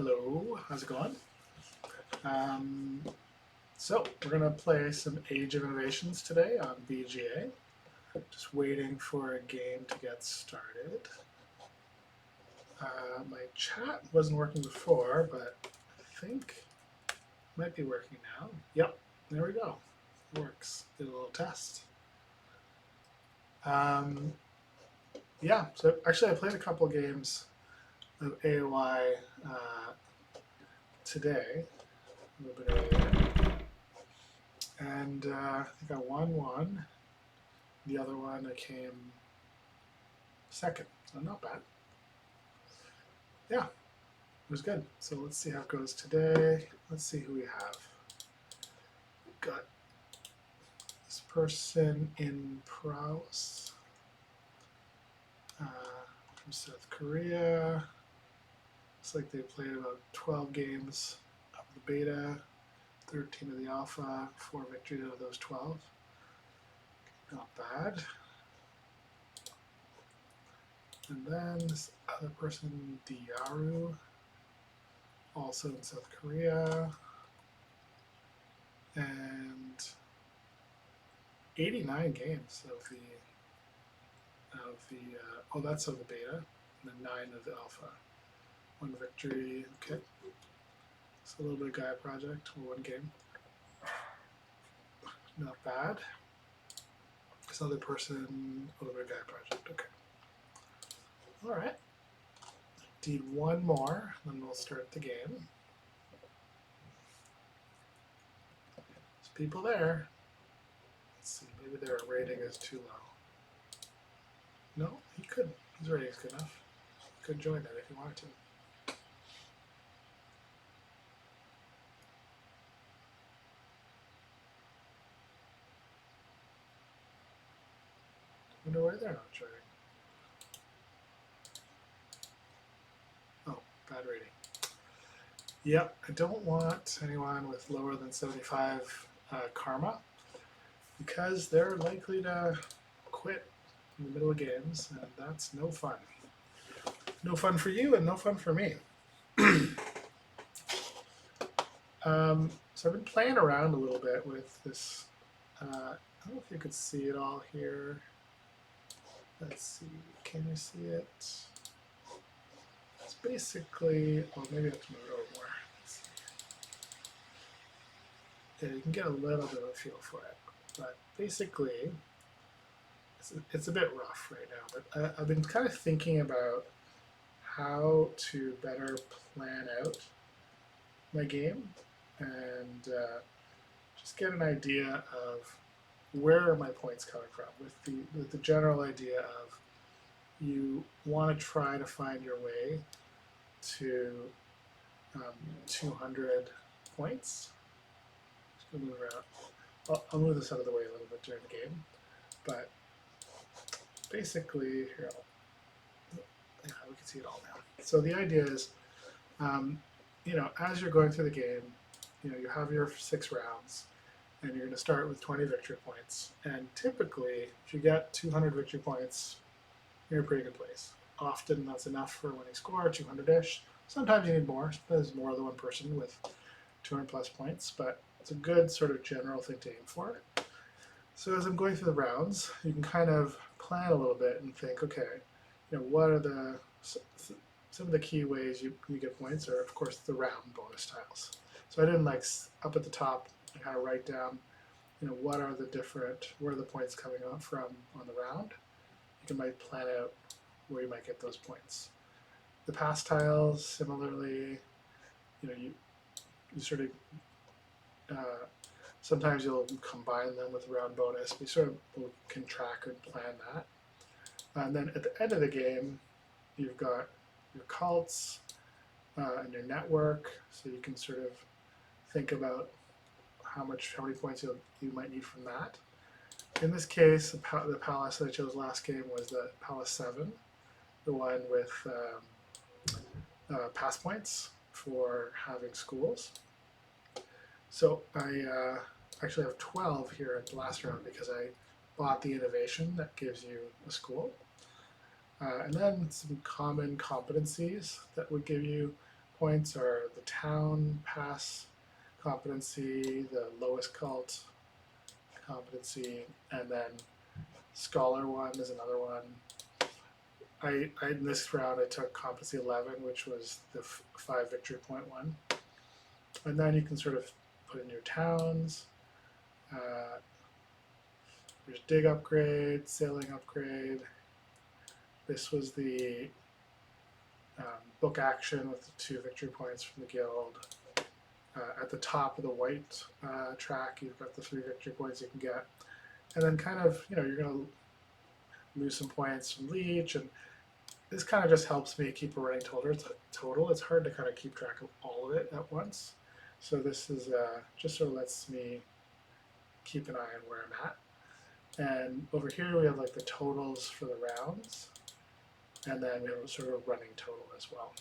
Hello, how's it going? Um, so we're gonna play some Age of Innovations today on BGA. Just waiting for a game to get started. My chat wasn't working before, but I think it might be working now. Yep, there we go. It works. Did a little test. Yeah, so actually I played a couple games of AOI today, a little bit earlier. And I think I won one. The other one I came second, so not bad. Yeah, it was good. So let's see how it goes today. Let's see who we have. We've got this person in prowess from South Korea. Looks like they played about 12 games of the beta, 13 of the alpha, 4 victories out of those 12. Not bad. And then this other person, Diaru, also in South Korea, and 89 games of the oh, that's of the beta, and then 9 of the alpha. 1 victory. Okay, so a little bit of Gaia project or 1 game. Not bad. This other person, a little bit of Gaia project. Okay. All right. Need 1 more, then we'll start the game. There's people there. Let's see, maybe their rating is too low. No, he could. His rating's good enough. He could join it if he wanted to. I wonder why they're not joining. Oh, bad rating. Yep, I don't want anyone with lower than 75 karma because they're likely to quit in the middle of games, and that's no fun. No fun for you and no fun for me. So I've been playing around a little bit with this. I don't know if you could see it all here. Let's see, can you see it? It's basically, oh, maybe I have to move it over more. Yeah, you can get a little bit of a feel for it, but basically, it's a bit rough right now. But I've been kind of thinking about how to better plan out my game and just get an idea of where are my points coming from with the general idea of you want to try to find your way to 200 points. Just gonna move around. I'll move this out of the way a little bit during the game, but basically here, yeah, we can see it all now. So the idea is, as you're going through the game, you have your 6 rounds, and you're going to start with 20 victory points. And typically, if you get 200 victory points, you're in a pretty good place. Often that's enough for a winning score, 200-ish. Sometimes you need more. There's more than one person with 200 plus points, but it's a good sort of general thing to aim for. So as I'm going through the rounds, you can kind of plan a little bit and think, okay, what are some of the key ways you get points are, of course, the round bonus tiles. So I didn't up at the top kind of write down, where are the points coming on from on the round. You might plan out where you might get those points. The pass tiles, similarly, you sort of, sometimes you'll combine them with round bonus. We sort of can track and plan that. And then at the end of the game, you've got your cults and your network, so you can sort of think about how many points you might need from that. In this case, the palace that I chose last game was the Palace 7, the one with pass points for having schools. So I actually have 12 here at the last round because I bought the innovation that gives you a school. And then some common competencies that would give you points are the town pass competency, the lowest cult competency, and then scholar one is another one. In this round I took competency 11, which was the 5 victory point one. And then you can sort of put in your towns. There's dig upgrade, sailing upgrade. This was the book action with the 2 victory points from the guild. At the top of the white track, you've got the 3 victory points you can get. And then kind of, you're going to lose some points from leech, and this kind of just helps me keep a running total. It's hard to kind of keep track of all of it at once. So this is just sort of lets me keep an eye on where I'm at. And over here we have like the totals for the rounds, and then we have a sort of running total as well.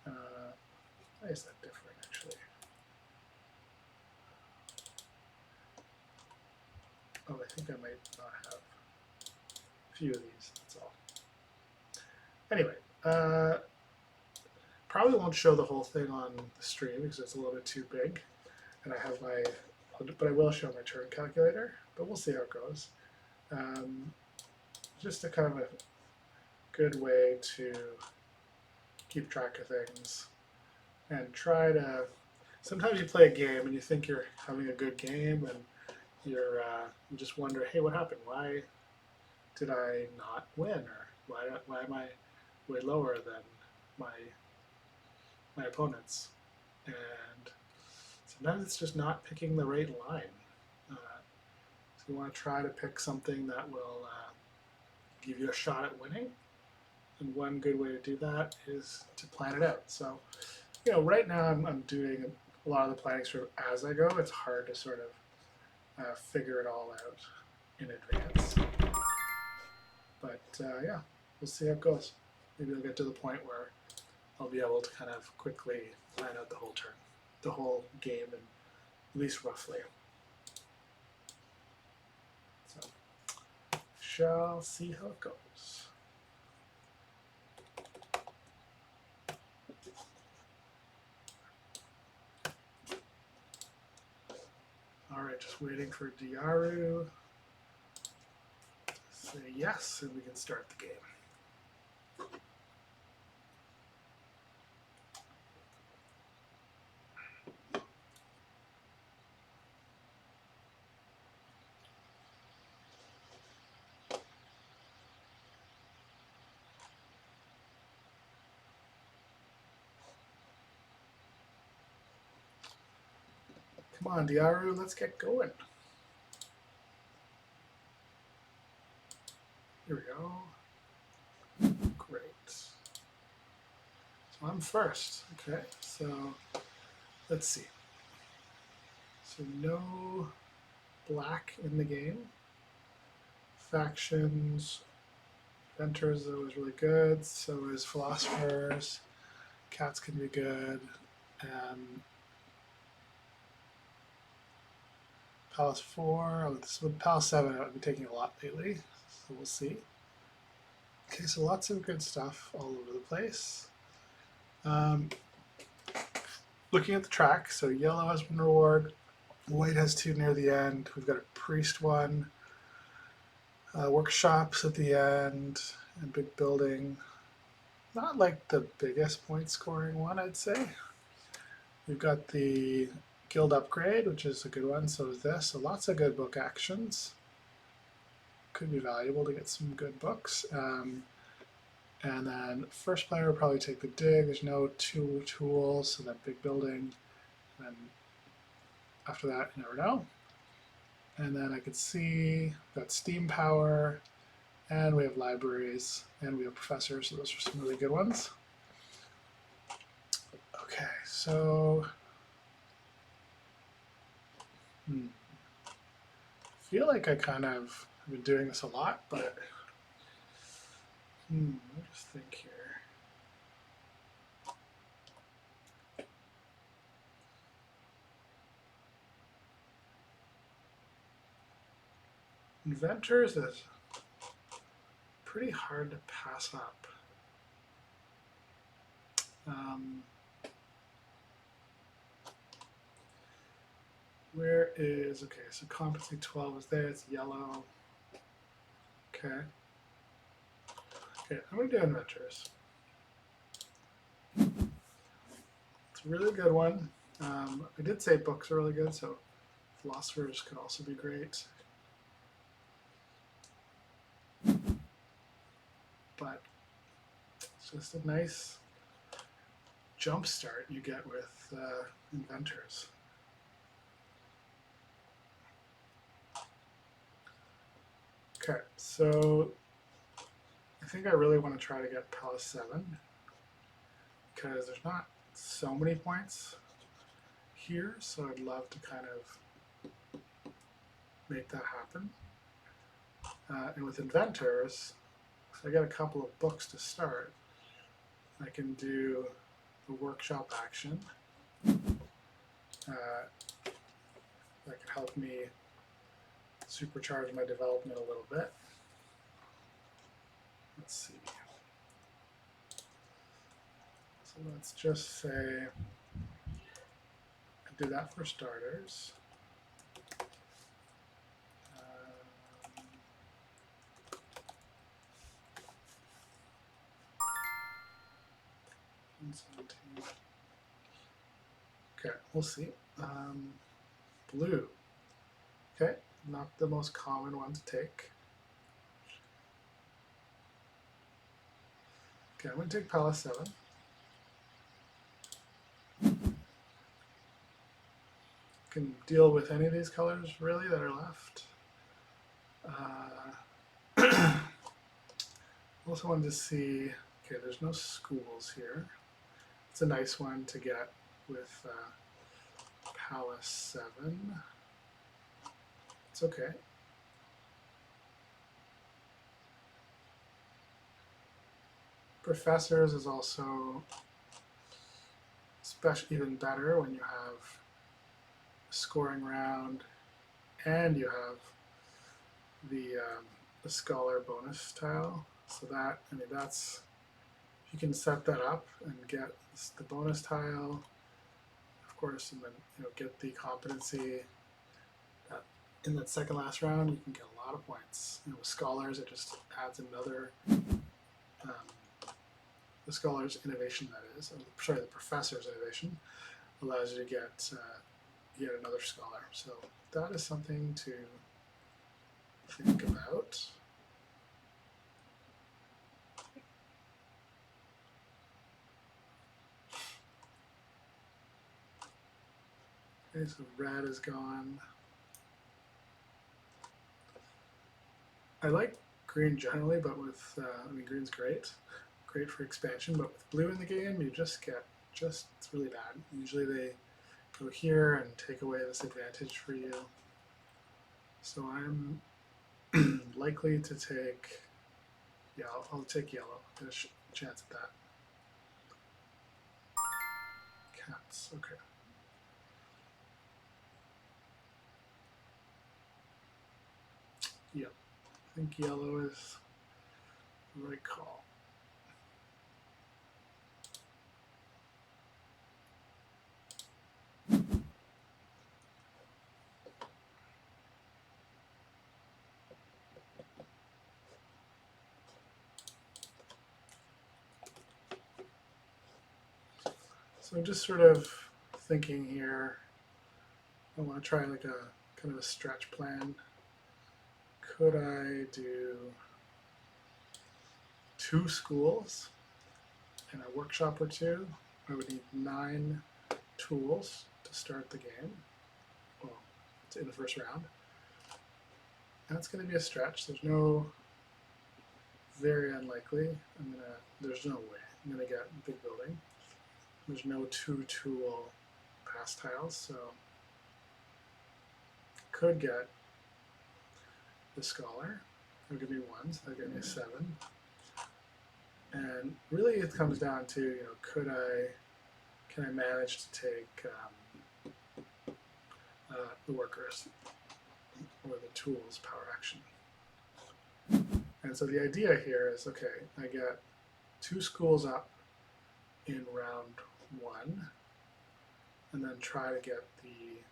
Why is that different actually? Oh, I think I might not have a few of these, that's all. Anyway, probably won't show the whole thing on the stream because it's a little bit too big, and I have but I will show my turn calculator, but we'll see how it goes. Just a kind of a good way to keep track of things and try to, sometimes you play a game and you think you're having a good game and you just wonder, hey, what happened? Why did I not win? Or why am I way lower than my opponents? And sometimes it's just not picking the right line. So you want to try to pick something that will give you a shot at winning. And one good way to do that is to plan it out. So, right now I'm doing a lot of the planning sort of as I go. It's hard to sort of figure it all out in advance. But yeah, we'll see how it goes. Maybe I'll get to the point where I'll be able to kind of quickly plan out the whole turn, the whole game, and at least roughly. So, shall see how it goes. All right, just waiting for Diaru to say yes, and we can start the game. Come on, Diaru, let's get going. Here we go. Great. So I'm first. Okay, so let's see. So no black in the game. Factions. Venters are always really good. So is philosophers. Cats can be good. Palace 4, this with Palace 7 I've been taking a lot lately, so we'll see. Okay, so lots of good stuff all over the place. Looking at the track, so yellow has one reward, white has 2 near the end, we've got a priest one, workshops at the end, and big building. Not like the biggest point scoring one, I'd say. We've got the guild upgrade, which is a good one, so is this. So lots of good book actions. Could be valuable to get some good books. And then first player will probably take the dig. There's no 2 tools, so that big building. And after that, you never know. And then I could see that steam power, and we have libraries, and we have professors, so those are some really good ones. Okay, so I feel like I kind of have been doing this a lot, but let me just think here. Inventors is pretty hard to pass up. Where is, okay, so competency 12 is there, it's yellow. Okay. Okay, I'm going to do inventors. It's a really good one. I did say books are really good, so philosophers could also be great. But it's just a nice jump start you get with inventors. Okay, so I think I really want to try to get Palace 7 because there's not so many points here, so I'd love to kind of make that happen. And with inventors, so I got a couple of books to start. I can do a workshop action. That could help me supercharge my development a little bit. Let's see. So let's just say I do that for starters. Okay, we'll see. Blue. Okay, not the most common one to take. Okay, I'm going to take Palace 7. Can deal with any of these colors really that are left. Also wanted to see, okay, there's no schools here. It's a nice one to get with Palace 7. It's okay. Professors is also even better when you have a scoring round and you have the scholar bonus tile. So that, I mean, that's, you can set that up and get the bonus tile, of course, and then get the competency. In that second last round, you can get a lot of points. With scholars, it just adds another. The scholar's innovation, that is, sorry, the professor's innovation, allows you to get yet another scholar. So that is something to think about. Okay, so red is gone. I like green generally, but with, I mean, green's great for expansion, but with blue in the game, you just get, it's really bad. Usually they go here and take away this advantage for you. So I'm likely to take, yeah, I'll take yellow. There's a chance at that. Cats, okay. Yep, I think yellow is the right call. So I'm just sort of thinking here, I want to try like a kind of a stretch plan. Could I do 2 schools and a workshop or 2? I would need 9 tools to start the game. Well, it's in the first round. That's going to be a stretch. There's no, very unlikely. There's no way I'm going to get big building. There's no 2 tool pass tiles, so could get the scholar. It'll give me 1, so that'll give me a 7. And really it comes down to, can I manage to take the workers or the tools power action. And so the idea here is, okay, I get 2 schools up in round 1, and then try to get the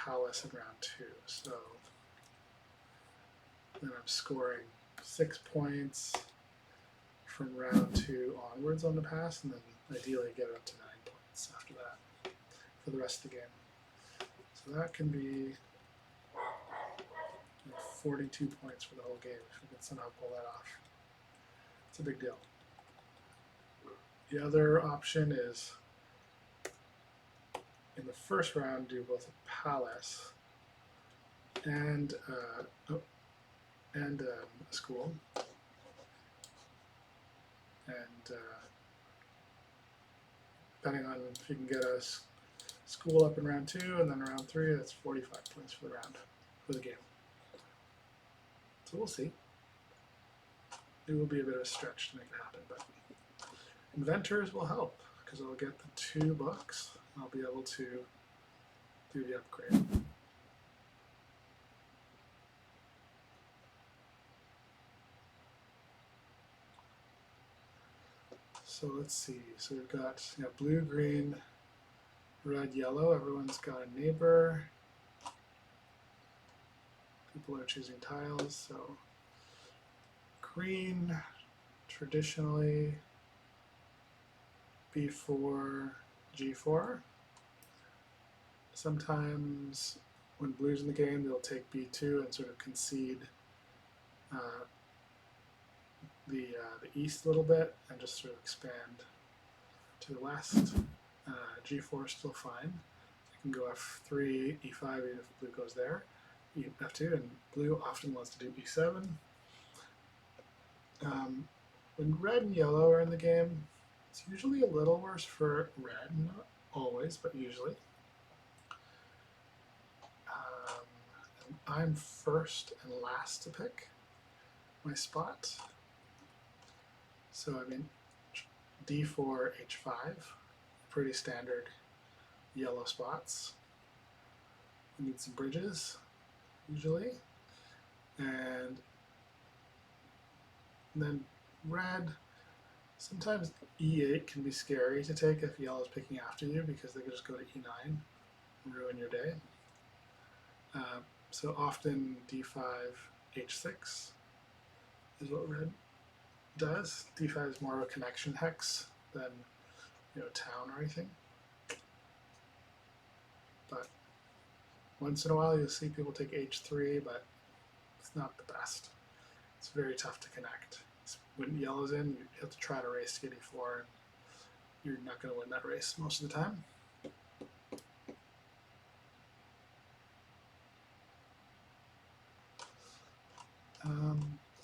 palace in round 2. So then I'm scoring 6 points from round 2 onwards on the pass, and then ideally get up to 9 points after that for the rest of the game. So that can be 42 points for the whole game if we can somehow pull that off. It's a big deal. The other option is in the first round do both a palace and a school, and depending on if you can get a school up in round 2 and then round 3, that's 45 points for the round for the game. So we'll see. It will be a bit of a stretch to make it happen, but inventors will help because I'll get the 2 books. I'll be able to do the upgrade. So let's see. So we've got blue, green, red, yellow. Everyone's got a neighbor. People are choosing tiles. So green, traditionally B4, G4. Sometimes when blue's in the game, they'll take B2 and sort of concede the east a little bit and just sort of expand to the west. G4 is still fine. You can go F3, E5 even if blue goes there. F2, and blue often wants to do E7. When red and yellow are in the game, it's usually a little worse for red, not always, but usually. I'm first and last to pick my spot. So I mean, D4, H5, pretty standard yellow spots. We need some bridges, usually. And then red, sometimes E8 can be scary to take if yellow's picking after you because they can just go to E9 and ruin your day. So often D5, H6 is what red does. D5 is more of a connection hex than town or anything. But once in a while you'll see people take H3, but it's not the best. It's very tough to connect. When yellow's in, you have to try to race to get E4, and you're not going to win that race most of the time.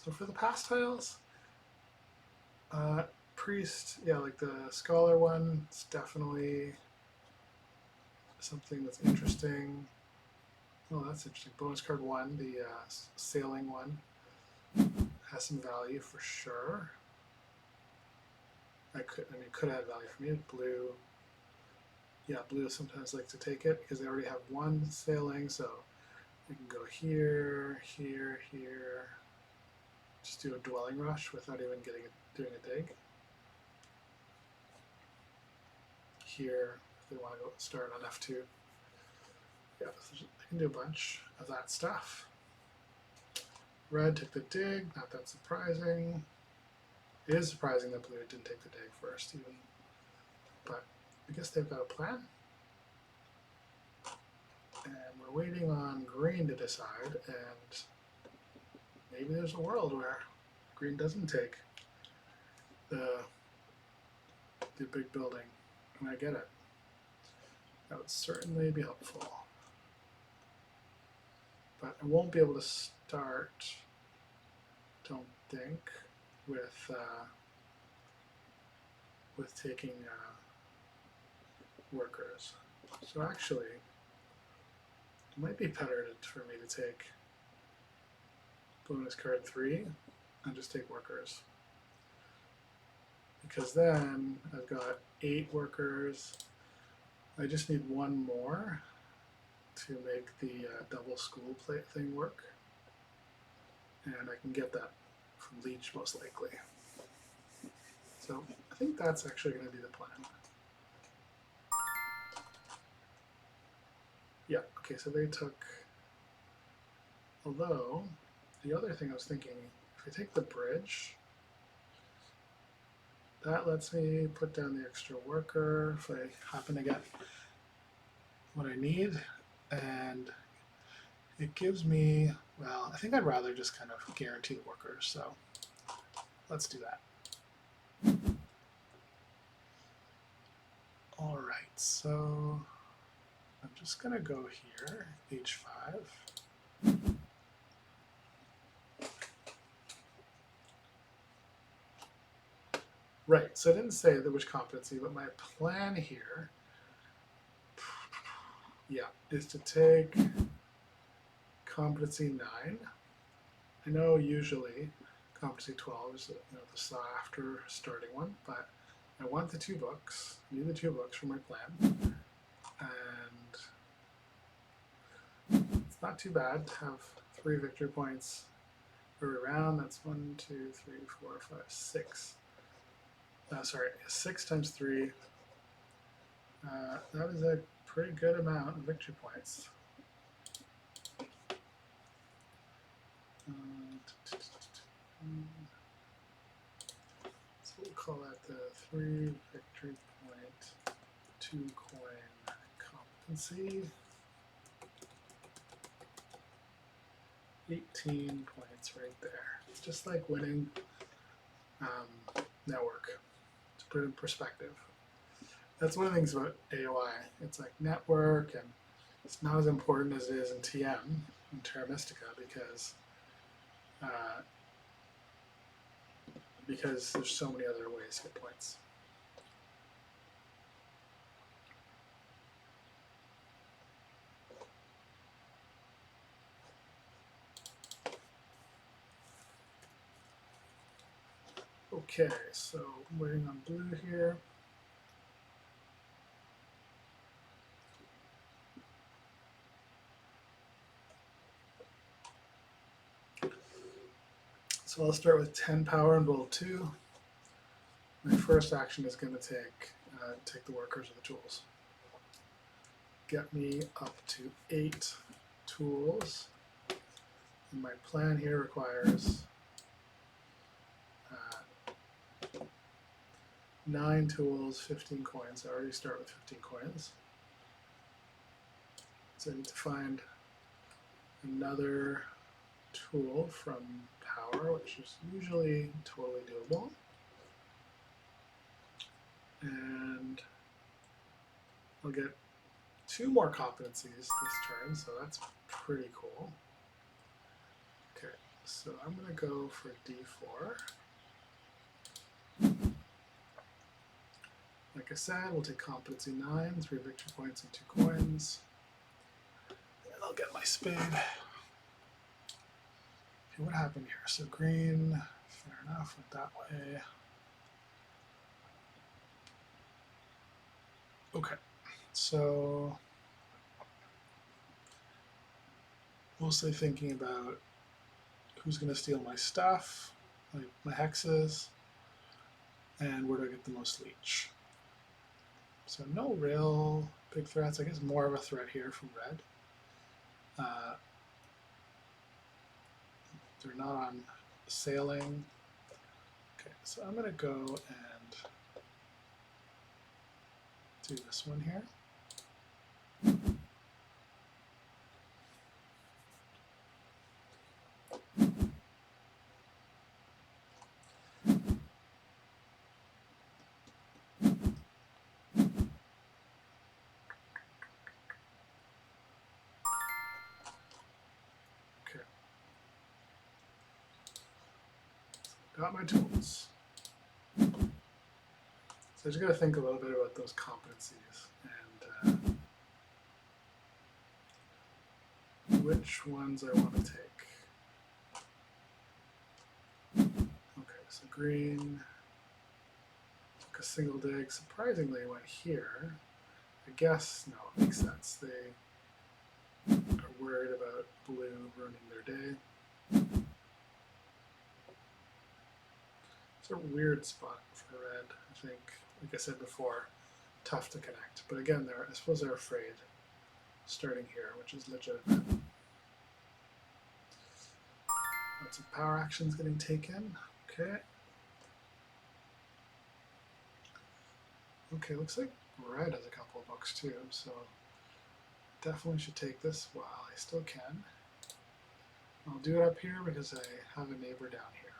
So for the pass tiles, priest, like the scholar one, it's definitely something that's interesting. Oh, that's interesting. Bonus card 1, the sailing one, has some value for sure. Could add value for me. Blue, blue sometimes like to take it because they already have 1 sailing, so you can go here, here, here. Just do a dwelling rush without even doing a dig. Here, if they want to go start on F2. Yeah, they can do a bunch of that stuff. Red took the dig, not that surprising. It is surprising that blue didn't take the dig first, even. But I guess they've got a plan. And we're waiting on green to decide, and maybe there's a world where green doesn't take the big building, and I get it. That would certainly be helpful. But I won't be able to start, don't think, with taking workers. So actually, it might be better for me to take bonus card 3 and just take workers. Because then I've got 8 workers. I just need 1 more to make the double school plate thing work. And I can get that from Leech most likely. So I think that's actually going to be the plan. Yeah, okay, so they took, although, the other thing I was thinking, if we take the bridge, that lets me put down the extra worker if I happen to get what I need, and it gives me, well, I think I'd rather just kind of guarantee the workers, so let's do that. All right, so I'm just going to go here, H5. Right, so I didn't say which competency, but my plan here, yeah, is to take competency 9. I know usually competency 12 is the after starting one, but I want the 2 books, need the 2 books for my plan, and it's not too bad to have 3 victory points every round. That's 1, 2, 3, 4, 5, 6. Sorry, 6 times 3. That is a pretty good amount of victory points. So we'll call that the 3 victory point, 2 coin competency. 18 points right there. It's just like winning network, to put it in perspective. That's one of the things about AOI. It's like network, and it's not as important as it is in TM, in Terra Mystica, because there's so many other ways to get points. Okay, so I'm waiting on blue here. So I'll start with 10 power in bolt 2. My first action is going to take the workers or the tools. Get me up to 8 tools. And my plan here requires 9 tools, 15 coins. I already start with 15 coins. So I need to find another tool from power, which is usually totally doable. And I'll get 2 more competencies this turn, so that's pretty cool. Okay, so I'm going to go for D4. Like I said, we'll take competency 9, 3 victory points and 2 coins. And I'll get my spade. Okay, what happened here? So green, fair enough, went that way. Okay, so mostly thinking about who's going to steal my stuff, like my hexes, and where do I get the most leech. So no real big threats. I guess more of a threat here from red. They're not on sailing. Okay, so I'm going to go and do this one here. Okay. Got my tools. So I just got to think a little bit about those competencies and which ones I want to take. Okay, so green, took a single dig, surprisingly went here. I guess, no, it makes sense. They are worried about blue ruining their day. It's a weird spot for red, I think. Like I said before, tough to connect. But again, I suppose they're afraid starting here, which is legitimate. Lots of power actions getting taken. Okay. Okay, looks like red has a couple of books too, so definitely should take this while I still can. I'll do it up here because I have a neighbor down here.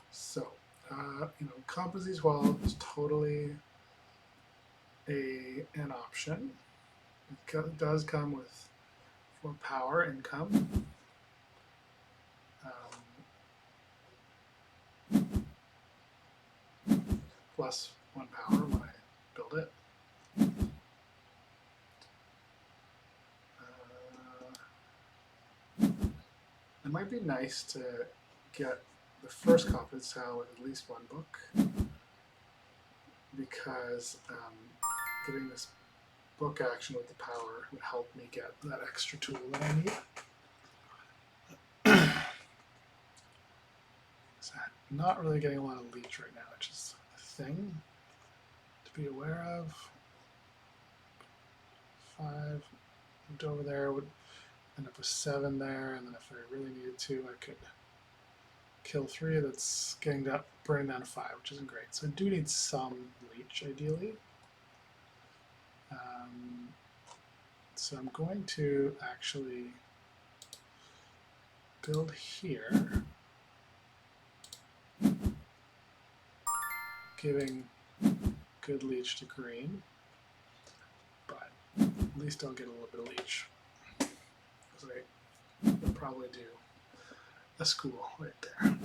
So, composites wall is totally an option. It does come with 4 power income. Plus 1 power when I build it. It might be nice to get the first confidence tile with at least 1 book, because getting this book action with the power would help me get that extra tool that I need. So I'm not really getting a lot of leech right now, which is a thing to be aware of. 5 moved over there, would end up with 7 there, and then if I really needed to, I could kill 3 that's getting that burning down to 5, which isn't great. So I do need some leech ideally. So I'm going to actually build here, giving good leech to green, but at least I'll get a little bit of leech, because I will probably do a school right there.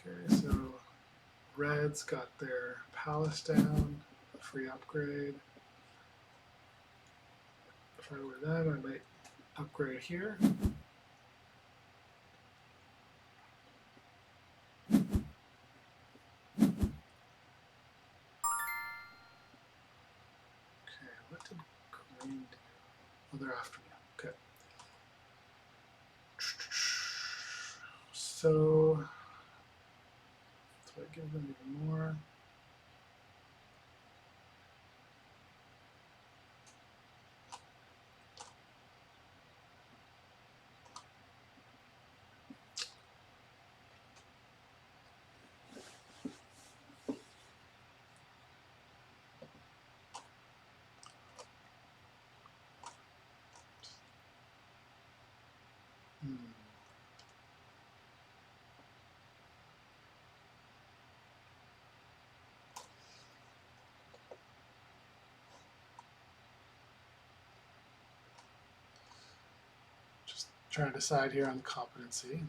Okay, so red's got their palace down, a free upgrade. If I were them, I might upgrade here. Okay, what did green do? Oh, they're after me. Okay. So I give them even more. Just trying to decide here on the competency.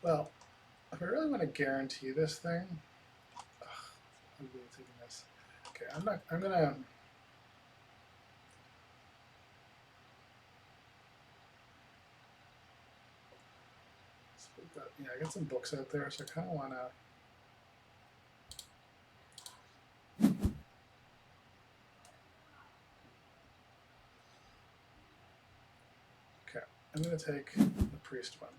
Well, if I really want to guarantee this thing, I'm really taking this. Okay, I'm gonna. Yeah, I got some books out there, so I kind of want to. Okay, I'm going to take the priest one.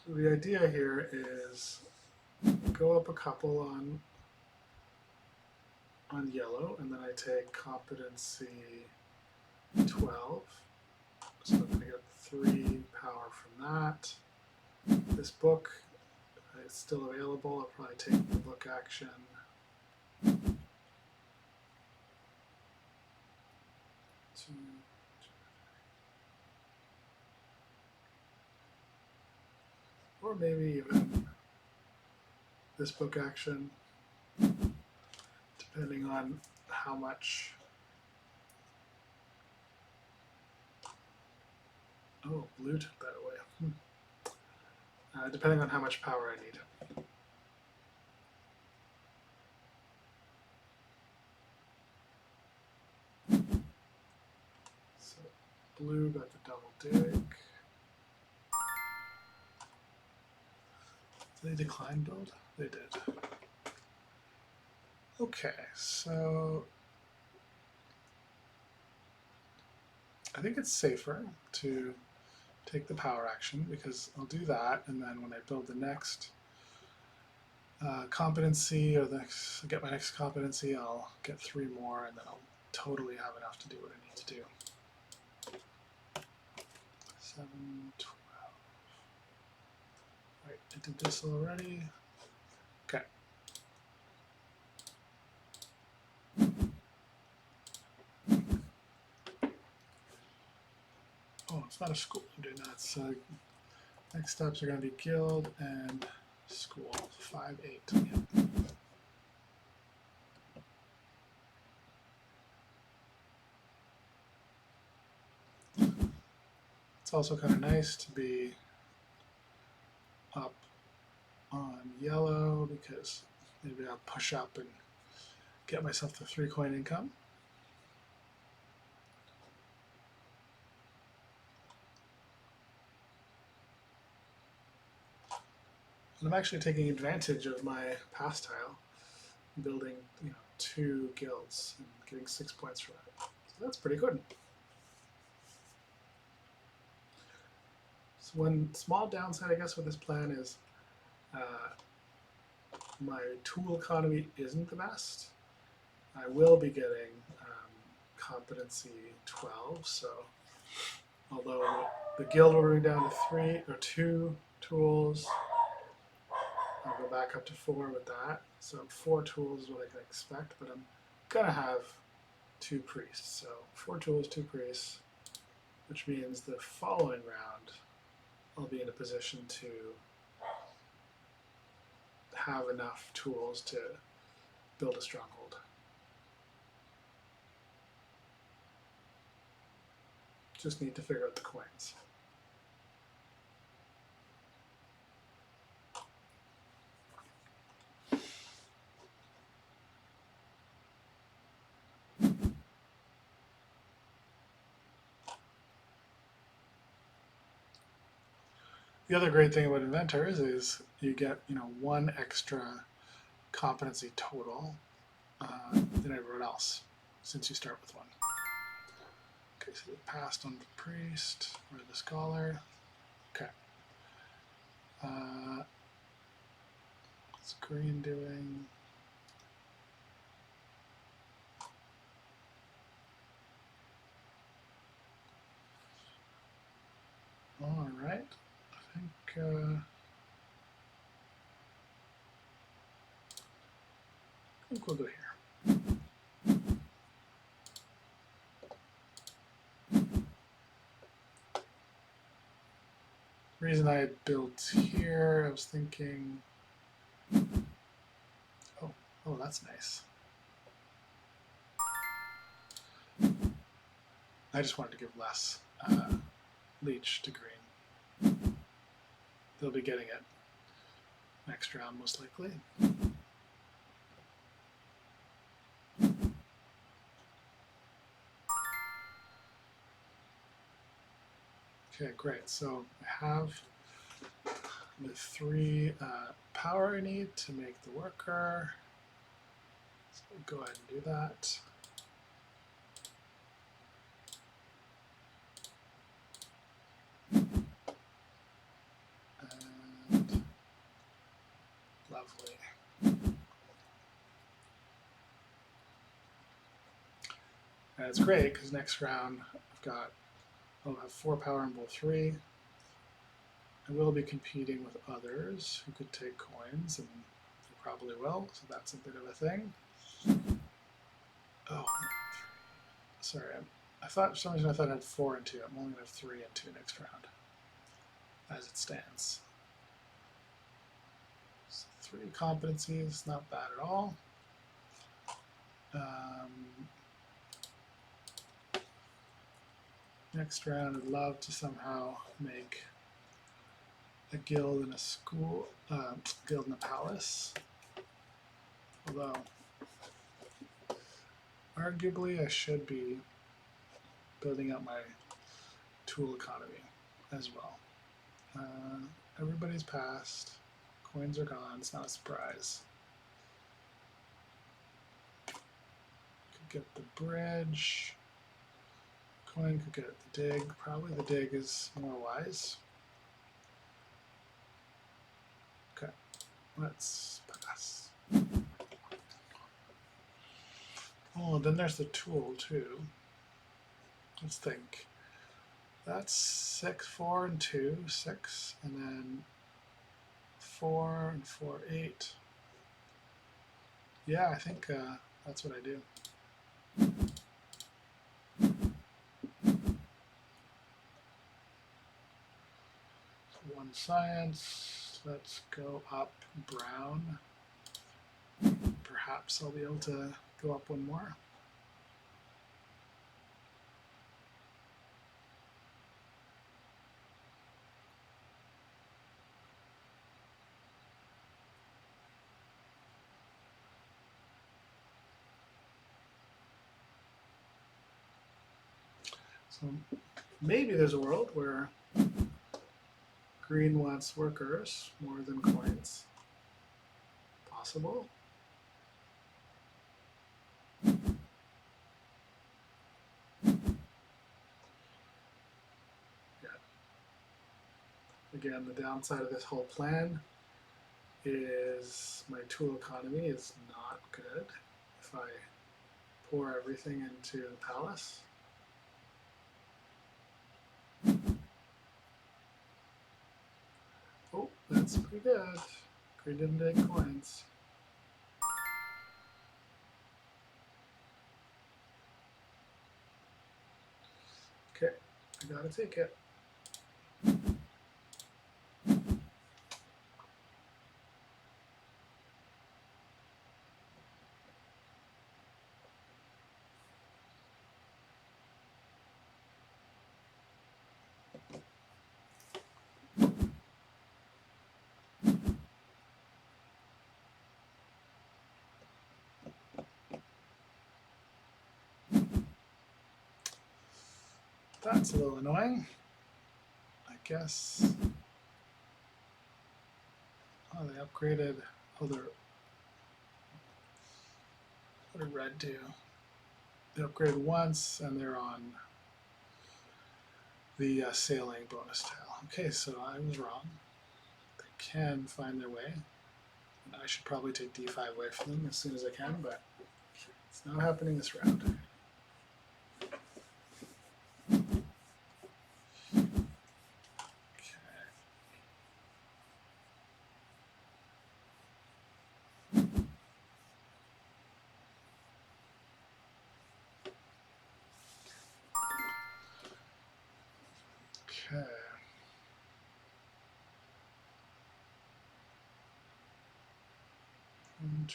So the idea here is go up a couple on yellow, and then I take competency 12. So I'm going to get 3 power from that. This book is still available. I'll probably take the book action. Or maybe even this book action, depending on how much. Oh, blue took that away. Depending on how much power I need. Blue got the double dig. Did they decline build? They did. Okay, so I think it's safer to take the power action because I'll do that, and then when I build the next competency or get my next competency, I'll get 3 more, and then I'll totally have enough to do what I need to do. 7, 12. Right, I did this already. Okay. Oh, it's not a school I'm doing that. So next steps are going to be guild and school. 5, 8. Yeah. It's also kind of nice to be up on yellow because maybe I'll push up and get myself the 3 coin income. And I'm actually taking advantage of my pass tile, building 2 guilds and getting 6 points from it. So that's pretty good. So one small downside, I guess, with this plan is my tool economy isn't the best. I will be getting competency 12, so although the guild will bring down to 3 or 2 tools, I'll go back up to 4 with that. So 4 tools is what I can expect, but I'm gonna have 2 priests. So 4 tools, 2 priests, which means the following round I'll be in a position to have enough tools to build a stronghold. Just need to figure out the coins. The other great thing about inventors is you get 1 extra competency total than everyone else since you start with 1. Okay, so they passed on the priest or the scholar. Okay. What's green doing? All right. I think we'll go here. The reason I built here, I was thinking, oh, that's nice. I just wanted to give less leech to green. They'll be getting it next round, most likely. Okay, great. So I have the 3 power I need to make the worker. So we'll go ahead and do that. And lovely. And it's great because next round I'll have 4 power in both 3. I will be competing with others who could take coins, and they probably will, so that's a bit of a thing. Oh, sorry. I thought for some reason I thought I had 4 and 2. I'm only going to have 3 and 2 next round, as it stands. So 3 competencies, not bad at all. Next round, I'd love to somehow make a guild and a school, guild and a palace. Although, arguably, I should be building up my tool economy as well. Everybody's passed. Coins are gone. It's not a surprise. Could get the bridge. Coin could get the dig. Probably the dig is more wise. Okay, let's pass. Oh, then there's the tool too. Let's think. That's 6, 4, and 2, 6, and then 4 and 4, 8. Yeah, I think that's what I do. One science. Let's go up brown. Perhaps I'll be able to go up one more. So maybe there's a world where green wants workers more than coins. Possible. Again, the downside of this whole plan is my tool economy is not good. If I pour everything into the palace. Oh, that's pretty good. Green didn't take coins. Okay, I gotta take it. That's a little annoying. I guess. Oh, they upgraded. Oh, what did red do? They upgraded once, and they're on the sailing bonus tile. Okay, so I was wrong. They can find their way. And I should probably take d5 away from them as soon as I can, but it's not happening this round. Okay. And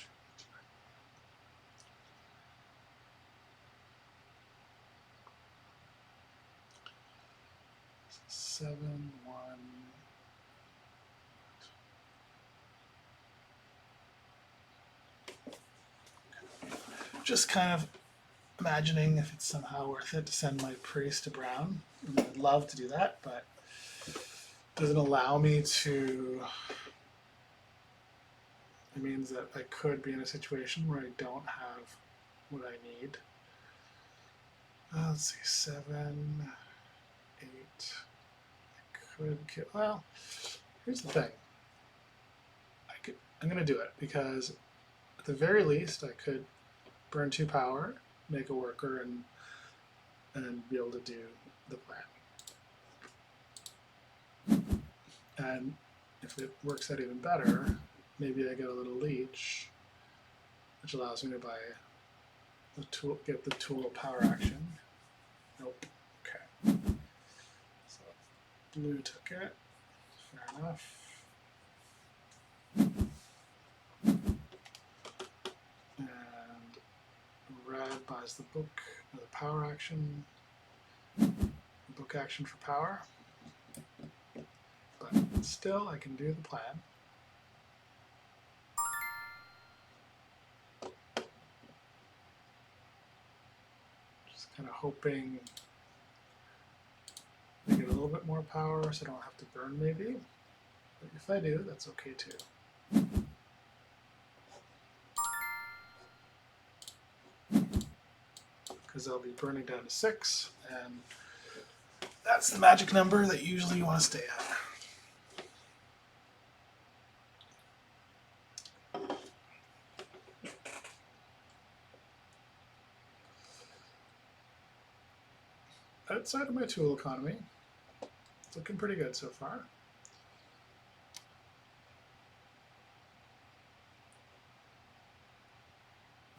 7, 1. Just kind of imagining if it's somehow worth it to send my priest to brown. I'd love to do that, but it doesn't allow me to. It means that I could be in a situation where I don't have what I need. Let's see, 7, 8. I could kill. Well, here's the thing. I'm going to do it because at the very least I could burn 2 power, make a worker, and be able to do the plan. And if it works out even better, maybe I get a little leech, which allows me to buy the tool, get the tool power action. Nope. Okay. So blue took it. Fair enough. And red buys the book, the power action, the book action for power. But still, I can do the plan. Just kind of hoping little bit more power so I don't have to burn maybe. But if I do, that's okay too. Because I'll be burning down to 6, and that's the magic number that usually you want to stay at. Outside of my tool economy, it's looking pretty good so far.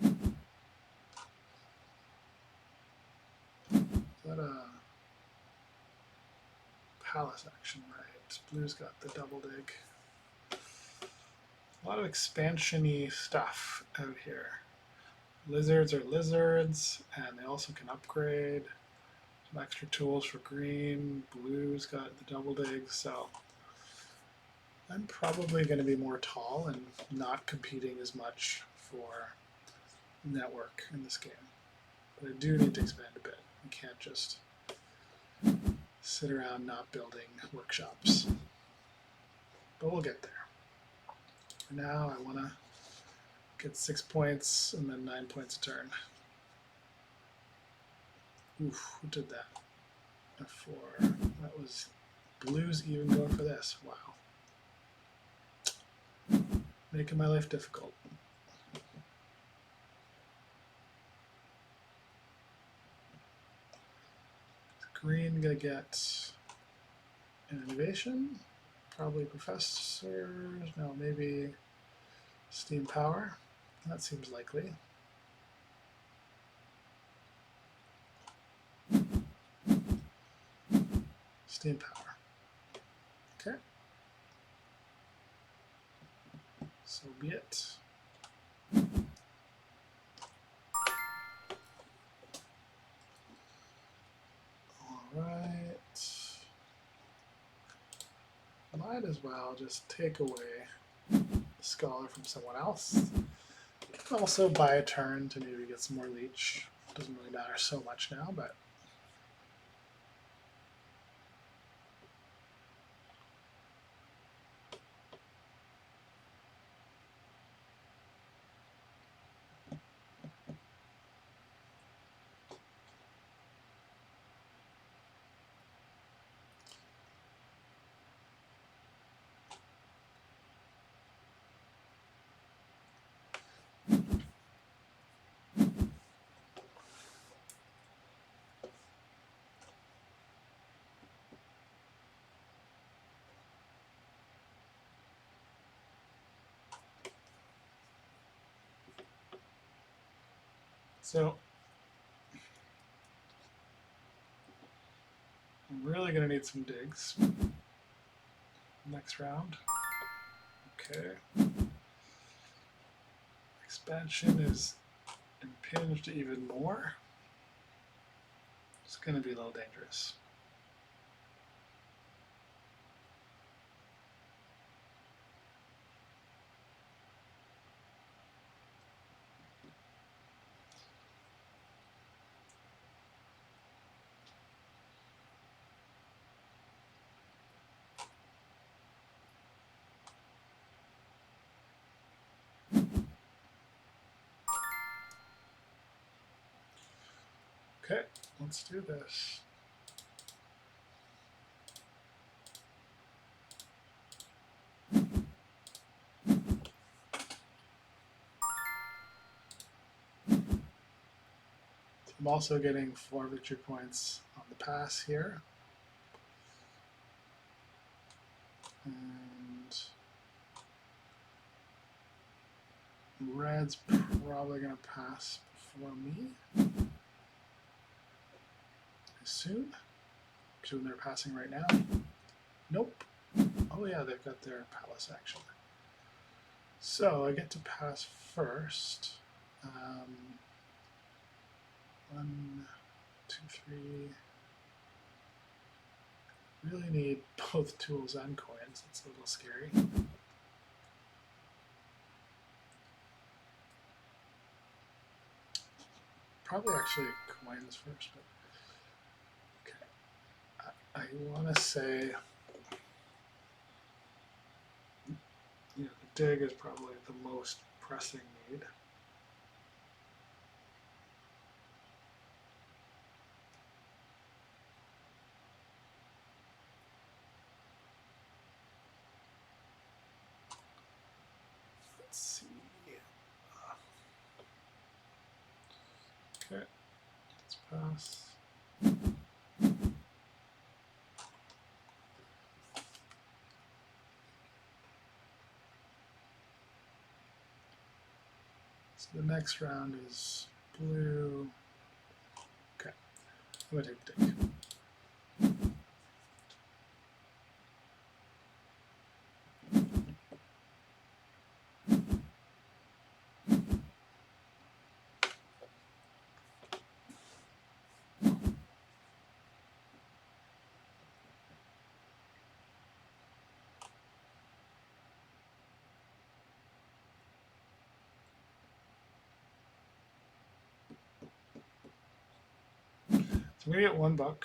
Is that a palace action? Right. Blue's got the double dig. A lot of expansion-y stuff out here. Lizards are lizards, and they also can upgrade. Some extra tools for green. Blue's got the double dig, so I'm probably going to be more tall and not competing as much for network in this game. But I do need to expand a bit. I can't just sit around not building workshops. But we'll get there. For now, I want to get 6 points and then 9 points a turn. Oof, who did that? F4. That was Blues even going for this. Wow. Making my life difficult. Green gonna get an innovation, probably professors, no, maybe steam power. That seems likely. Steam power. Okay. So be it. Alright. Might as well just take away the scholar from someone else. You can also buy a turn to maybe get some more leech. Doesn't really matter so much now, but so I'm really going to need some digs next round. Okay. Expansion is impinged even more. It's going to be a little dangerous. Okay, let's do this. I'm also getting 4 victory points on the pass here. And red's probably going to pass before me. Soon. Because they're passing right now. Nope. Oh yeah, they've got their palace action. So I get to pass first. 1, 2, 3. Really need both tools and coins. It's a little scary. Probably actually coins first, but okay. I you want to say, the dig is probably the most pressing need. Let's see. Okay, let's pass. So the next round is blue. Okay, I'm going to take the dig. So I'm going to get $1.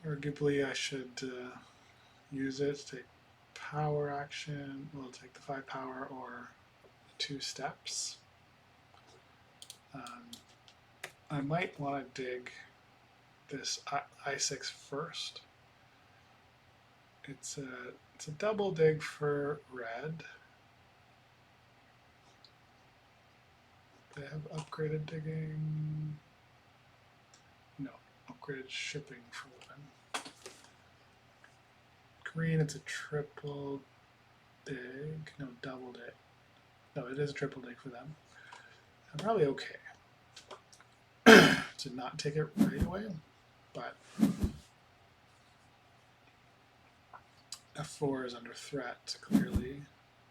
Arguably, I should use it to take power action. We'll take the 5 power or 2 steps. I might want to dig this I6 first. It's a double dig for red. They have upgraded digging. No, upgraded shipping for women. Green, it's a triple dig. No, double dig. No, it is a triple dig for them. I'm probably okay to not take it right away, but F4 is under threat, clearly.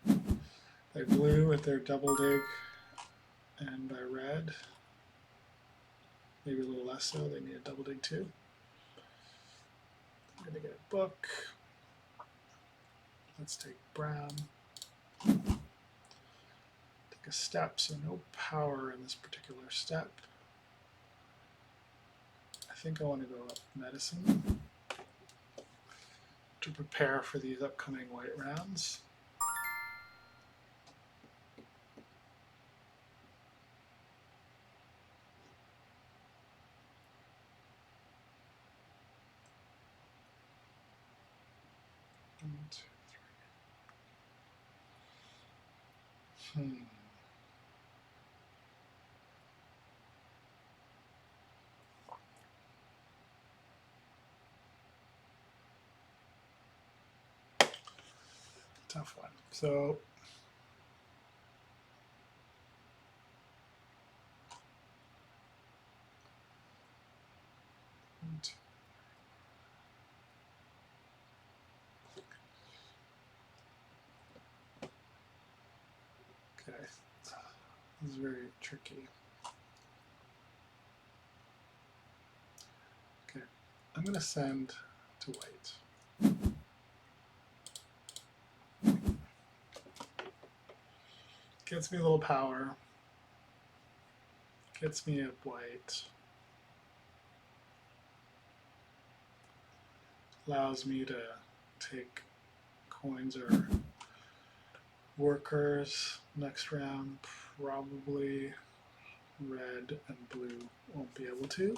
By blue with their double dig, and by red, maybe a little less so, they need a double dig too. I'm going to get a book. Let's take brown. Take a step, so no power in this particular step. I think I want to go up medicine to prepare for these upcoming white rounds. One, two, three. Tough one. So okay, this is very tricky. Okay, I'm going to send to white. Gets me a little power. Gets me a white. Allows me to take coins or workers next round. Probably red and blue won't be able to.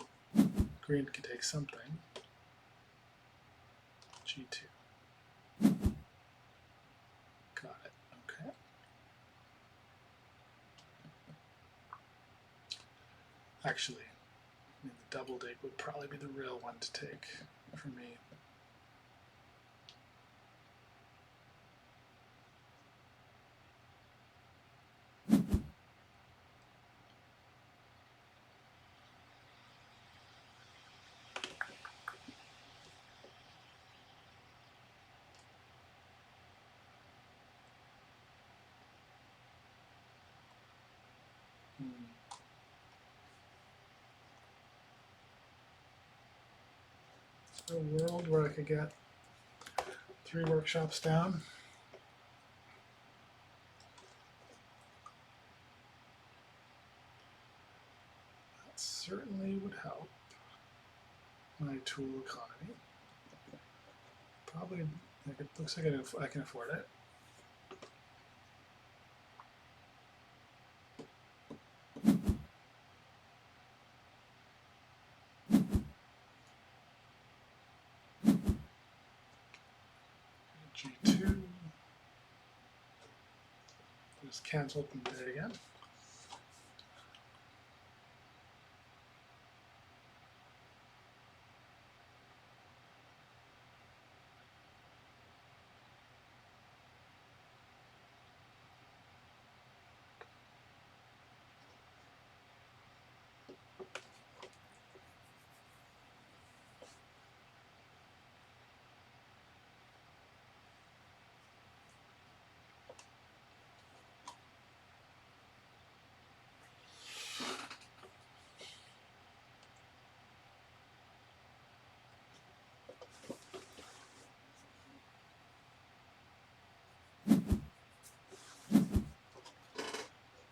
Green can take something. G2. Got it. Okay. Actually, the double dig would probably be the real one to take for me. A world where I could get 3 workshops down. certainly would help my tool economy. Probably, like, it looks like I can afford it. G2. Just cancel it and do it again.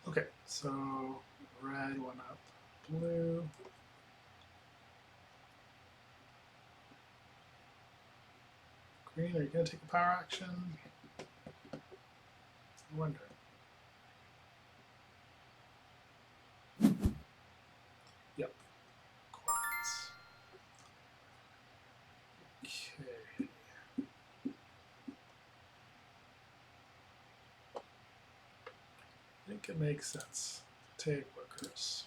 Okay, so red went up, blue. Green, are you going to take a power action? I wonder. Yep. Quartz. Okay. I think it makes sense. Take workers.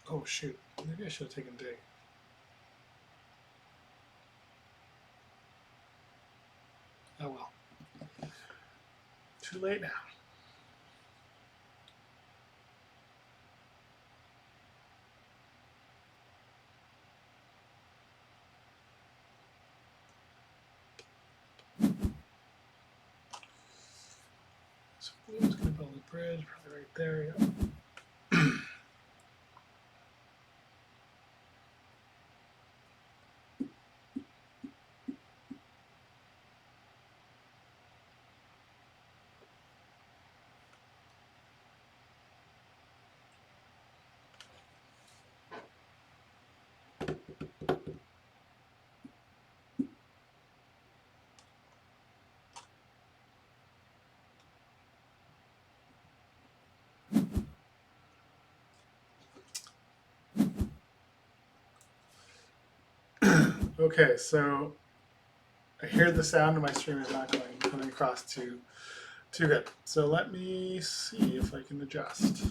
Oh shoot, maybe I should have taken dig. Oh well. Too late now. So blue's going to build a bridge, probably right there, yeah. Okay, so I hear the sound of my stream is not coming across too good. So let me see if I can adjust.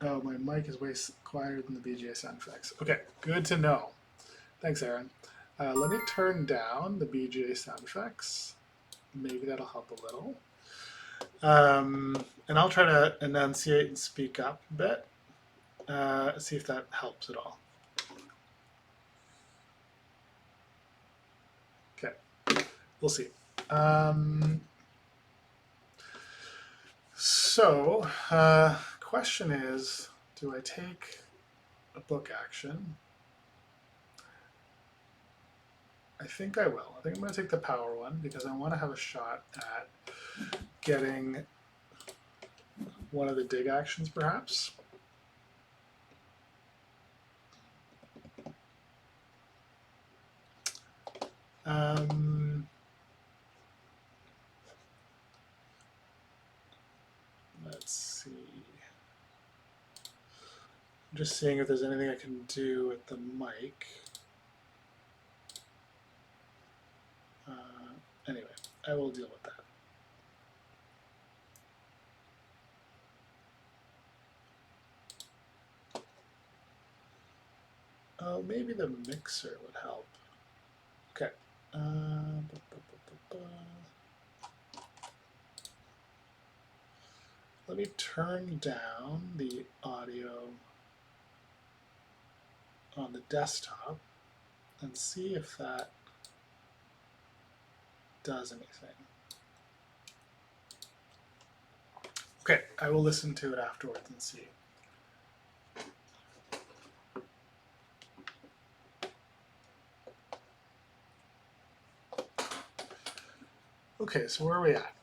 Oh, my mic is way quieter than the BGA sound effects. Okay, good to know. Thanks, Aaron. Let me turn down the BGA sound effects. Maybe that'll help a little. And I'll try to enunciate and speak up a bit. See if that helps at all. Okay, we'll see. So, question is, do I take a book action? I think I will. I think I'm going to take the power one because I want to have a shot at getting one of the dig actions, perhaps. Let's see. I'm just seeing if there's anything I can do with the mic. Anyway, I will deal with that. Oh, maybe the mixer would help. Okay. Let me turn down the audio on the desktop and see if that does anything. Okay, I will listen to it afterwards and see. Okay, so where are we at?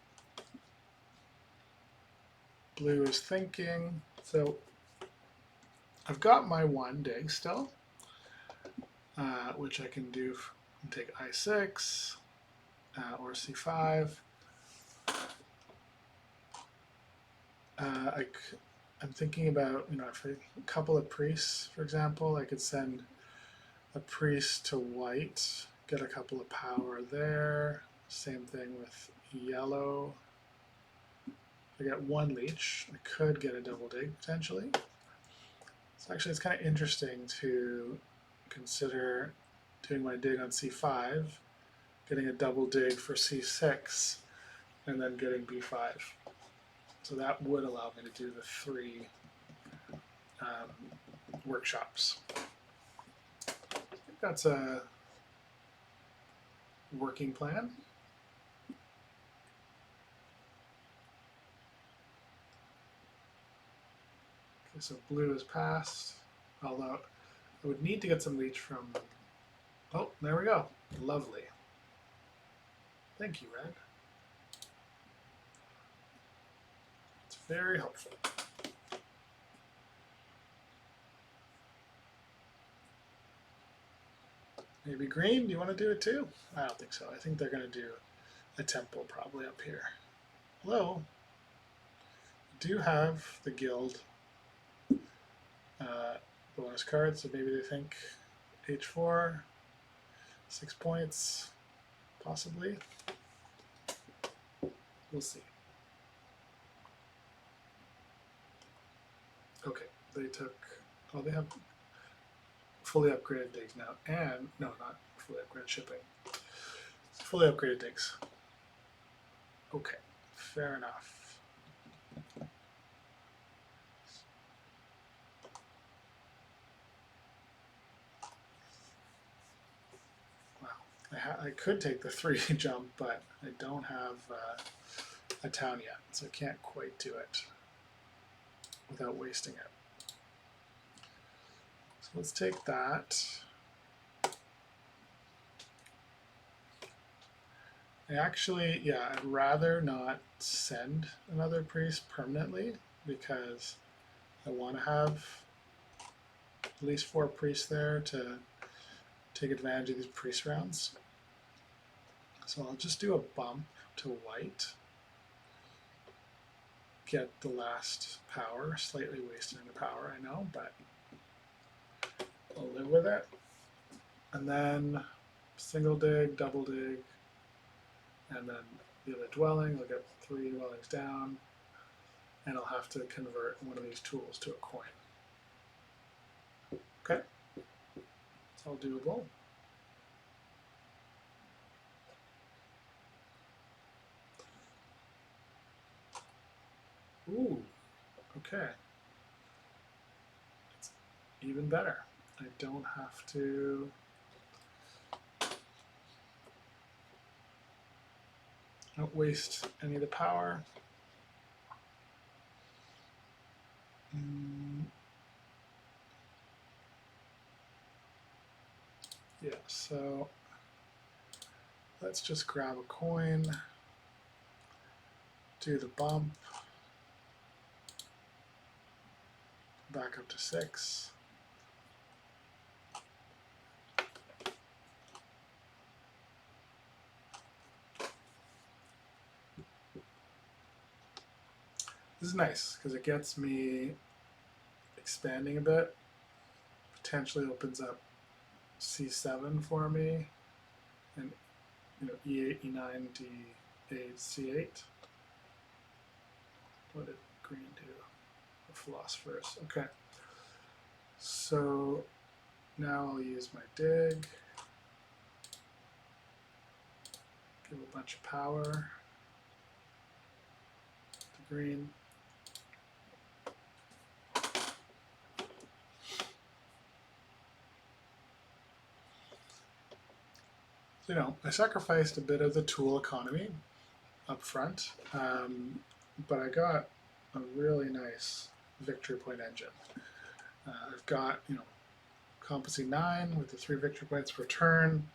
Blue is thinking. So I've got my 1 dig still, which I can do and take I6 or C5. I'm thinking about, if a couple of priests, for example, I could send a priest to white, get a couple of power there. Same thing with yellow. I got 1 leech. I could get a double dig potentially. So actually, it's kind of interesting to consider doing my dig on C5, getting a double dig for C6, and then getting B5. So that would allow me to do the 3 workshops. I think that's a working plan. Okay, so blue is passed, although I would need to get some leech from... Oh, there we go. Lovely. Thank you, red. It's very helpful. Maybe green, do you want to do it too? I don't think so. I think they're going to do a temple probably up here. Hello. I do have the guild bonus card, so maybe they think H4, 6 points, possibly. We'll see. Okay, they took, oh, they have fully upgraded digs now, and, no, not fully upgraded shipping. Fully upgraded digs. Okay, fair enough. I could take the 3 jump, but I don't have a town yet, so I can't quite do it without wasting it. So let's take that. Actually, yeah, I'd rather not send another priest permanently because I want to have at least 4 priests there to take advantage of these priest rounds. So I'll just do a bump to white, get the last power, slightly wasting the power, I know, but I'll live with it. And then single dig, double dig, and then the other dwelling, I'll get 3 dwellings down, and I'll have to convert one of these tools to a coin. Okay, it's all doable. Ooh, okay. It's even better. I don't have to don't waste any of the power. Yeah, so let's just grab a coin, do the bump, back up to 6. This is nice because it gets me expanding a bit, potentially opens up C7 for me, and E8, E9, D8, C8. What did green do? The philosophers. Okay. So now I'll use my dig, give a bunch of power to green. I sacrificed a bit of the tool economy up front, but I got a really nice victory point engine. I've got, competency 9 with the 3 victory points per turn,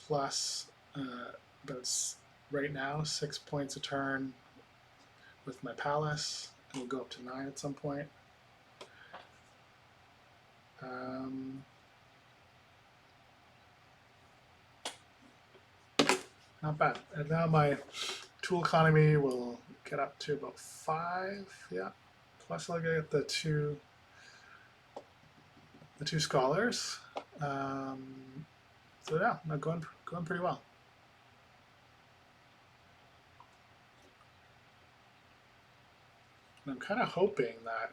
plus about right now 6 points a turn with my palace, and we'll go up to 9 at some point. Not bad. And now my tool economy will get up to about 5. Yeah. Plus I'll get the two scholars. So yeah, I'm going pretty well. And I'm kind of hoping that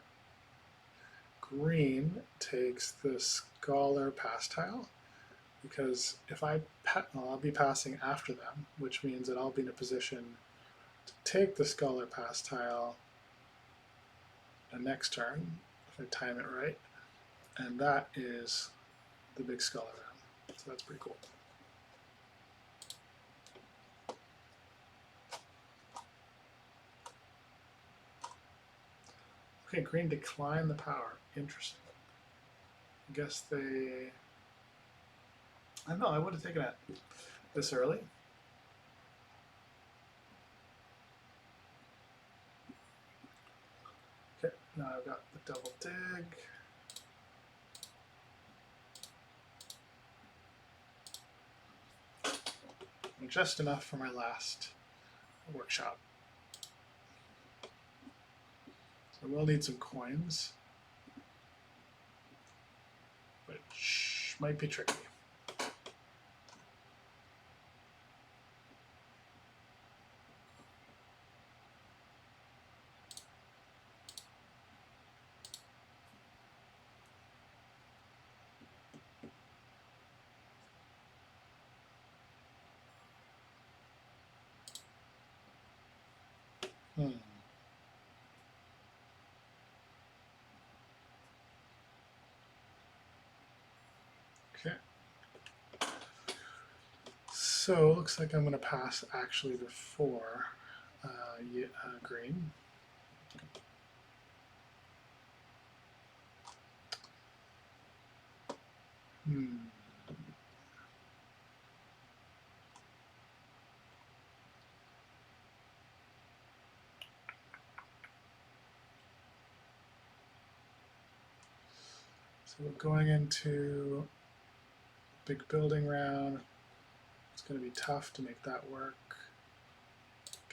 green takes the scholar pass tile, because if well, I'll be passing after them, which means that I'll be in a position to take the scholar pass tile the next turn if I time it right, and that is the big scholar round. So that's pretty cool. Okay, green declined the power. Interesting. I guess they... I don't know, I would have taken it this early. Okay, now I've got the double dig. And just enough for my last workshop. So we'll need some coins, which might be tricky. Okay. So it looks like I'm going to pass actually before green. So we're going into big building round. It's going to be tough to make that work,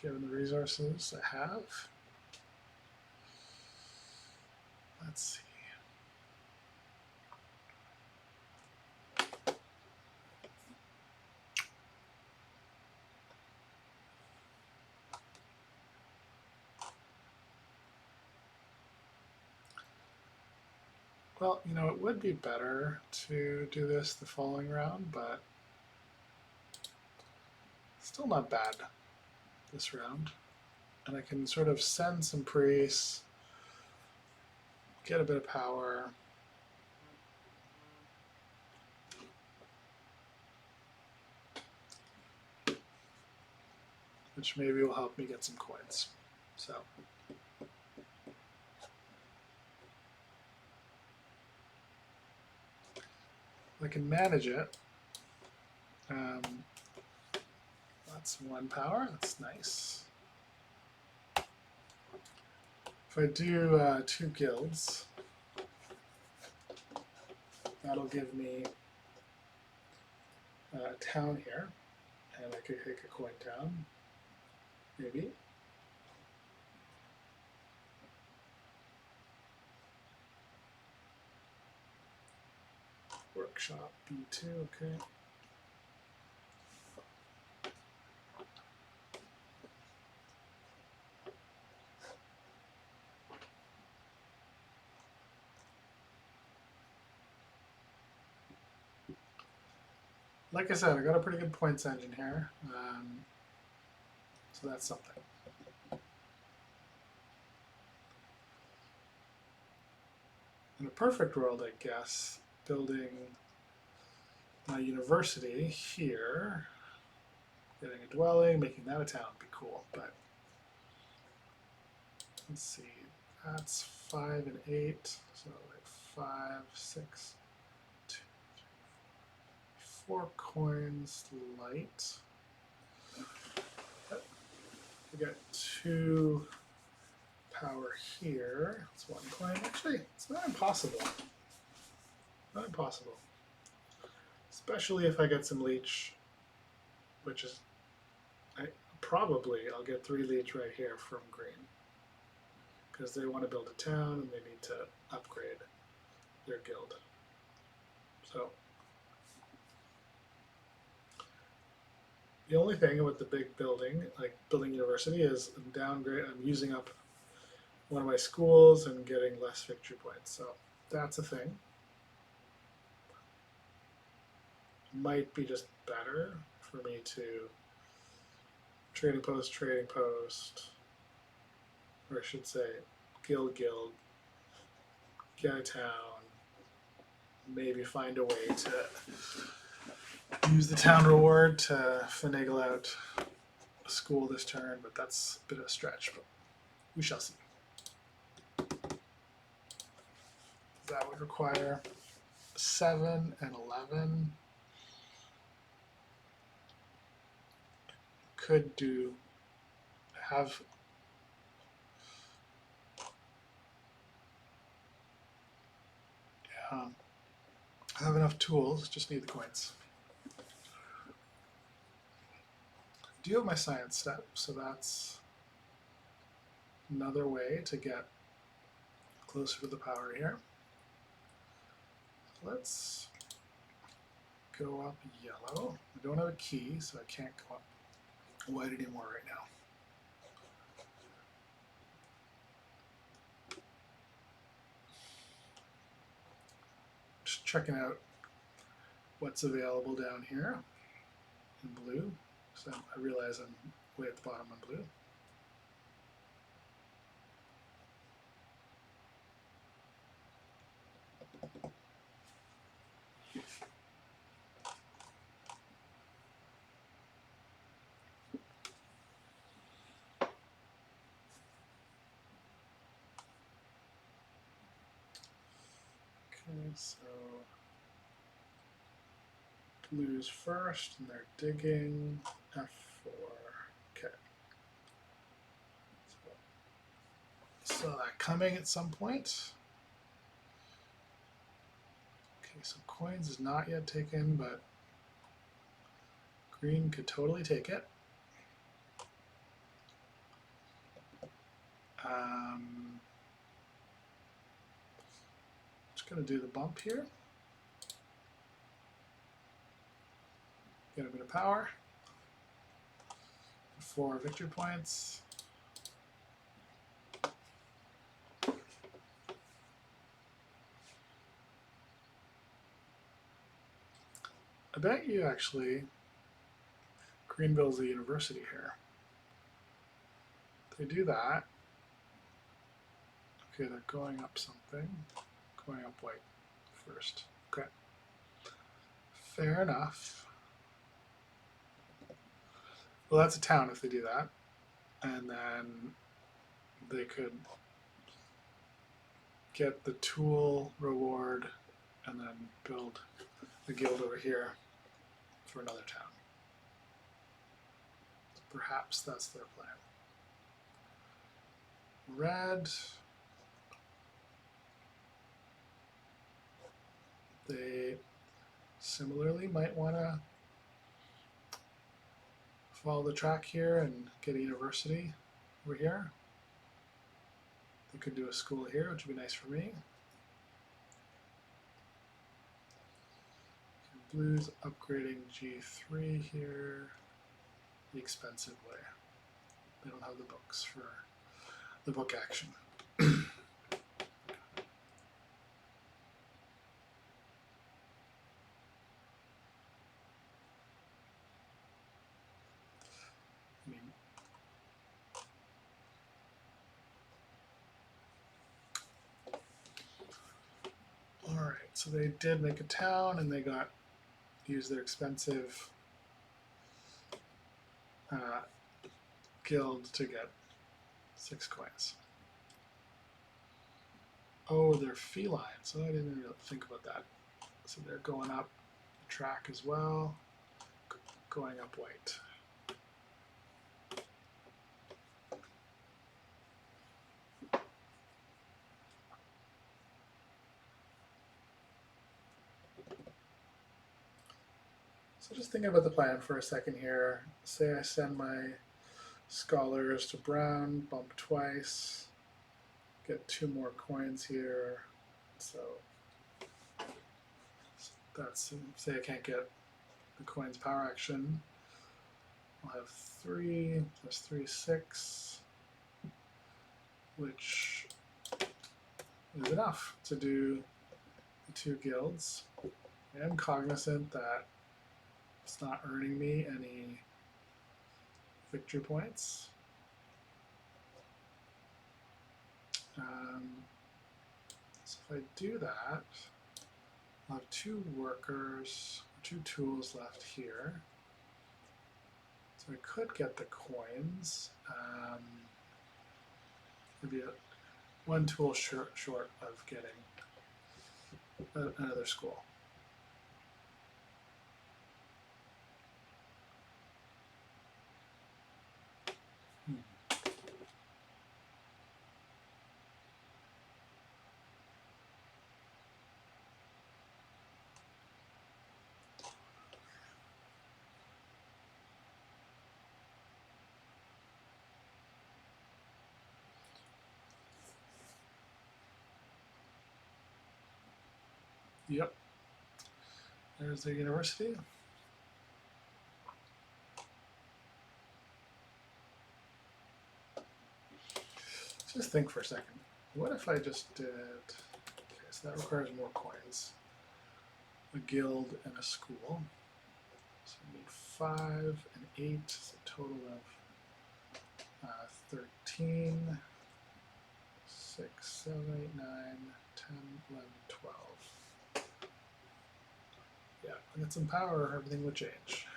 given the resources I have. Let's see. Well, you know, it would be better to do this the following round, but still not bad this round. And I can sort of send some priests, get a bit of power. Which maybe will help me get some coins. So I can manage it. That's 1 power. That's nice. If I do 2 guilds, that'll give me a town here, and I could take a coin town, maybe. Workshop B2, okay. Like I said, I got a pretty good points engine here, so that's something. In a perfect world, I guess, building my university here, getting a dwelling, making that a town would be cool, but let's see, that's 5 and 8, so like 5, 6, 2, 3, 4 coins light. We got 2 power here. It's 1 coin. Actually, it's not impossible. Not impossible. Especially if I get some leech, which is I'll get 3 leech right here from green. Because they want to build a town and they need to upgrade their guild. So the only thing with the big building, like building university, is I'm using up one of my schools and getting less victory points. So that's a thing. Might be just better for me to trading post, or I should say guild, get a town, maybe find a way to use the town reward to finagle out a school this turn, but that's a bit of a stretch, but we shall see. That would require 7 and 11. Could have enough tools, just need the coins. I do have my science step, so that's another way to get closer to the power here. Let's go up yellow. I don't have a key, so I can't go up white anymore right now. Just checking out what's available down here in blue. So I realize I'm way at the bottom on blue. Okay, so blue's first, and they're digging F4. Okay. So that coming at some point. Okay, so coins is not yet taken, but green could totally take it. Just going to do the bump here. Get a bit of power. 4 victory points. I bet you actually green builds a university here. They do that. Okay, they're going up something. Going up white first. Okay. Fair enough. Well, that's a town if they do that. And then they could get the tool reward and then build a guild over here for another town. Perhaps that's their plan. Red. They similarly might want to follow the track here and get a university over here. They could do a school here, which would be nice for me. Blue's upgrading G3 here the expensive way. They don't have the books for the book action. Alright, so they did make a town and they used their expensive guild to get 6 coins. Oh, they're feline, so I didn't really think about that. So they're going up the track as well, going up white. So just thinking about the plan for a second here. Say I send my scholars to brown, bump twice, get 2 more coins here. So that's, say I can't get the coins power action. I'll have 3 plus 3, 6, which is enough to do the 2 guilds. I am cognizant that it's not earning me any victory points. So if I do that, I'll have 2 workers, 2 tools left here. So I could get the coins. Maybe 1 tool short of getting another school. Yep. There's the university. Just think for a second. What if I just did, okay, so that requires more coins. A guild and a school. So we need 5 and 8, so a total of 13, 6, 7, 8, 9, 10, 11, 12. Yeah, and get some power, everything would change.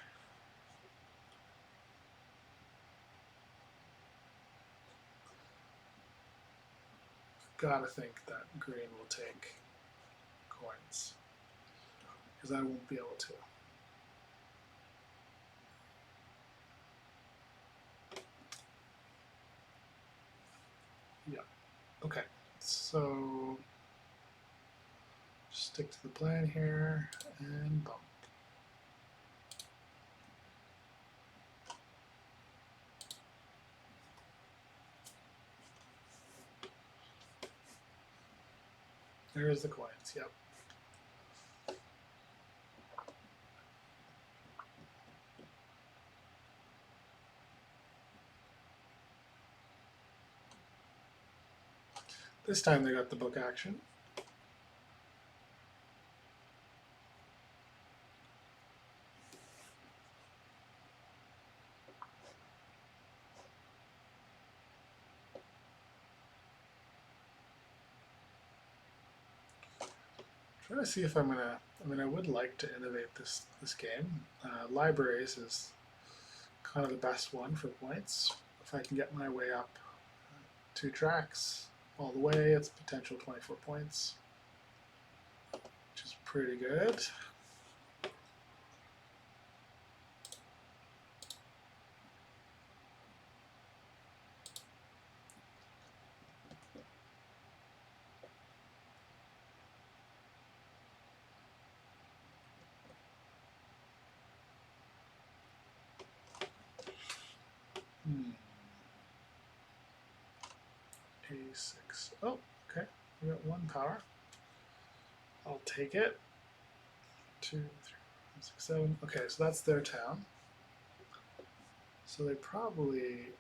Gotta think that green will take coins, because I won't be able to. Yeah, okay, so stick to the plan here and bump. There's the coins, yep. This time they got the book action. Trying to see if I'm gonna. I mean, I would like to innovate this game. Libraries is kind of the best one for points. If I can get my way up 2 tracks all the way, it's potential 24 points, which is pretty good. A6. Oh, okay. We got 1 power. I'll take it. 2, 3, 6, 7. Okay, so that's their town. So they probably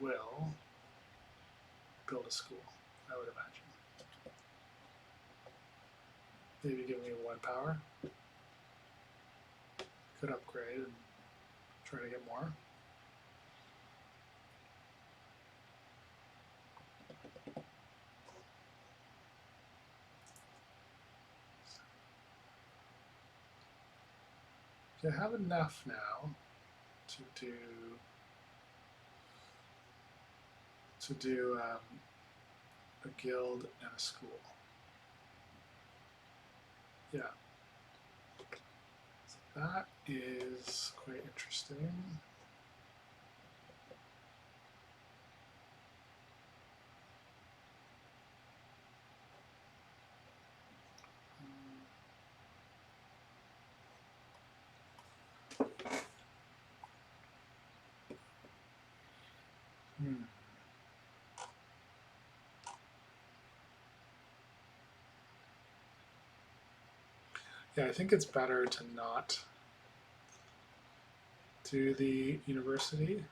will build a school, I would imagine. Maybe give me 1 power. Could upgrade and try to get more. I have enough now to do a guild and a school. Yeah, so that is quite interesting. Yeah, I think it's better to not do the university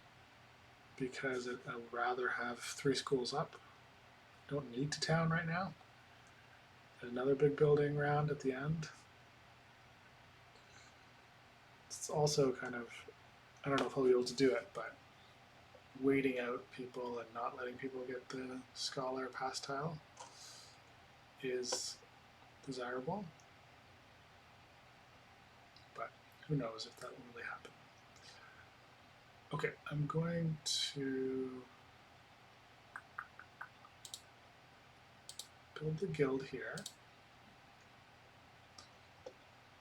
because I would rather have 3 schools up. Don't need to town right now. Another big building round at the end. It's also kind of, I don't know if I'll be able to do it, but waiting out people and not letting people get the scholar pass tile is desirable. But who knows if that will really happen. Okay, I'm going to build the guild here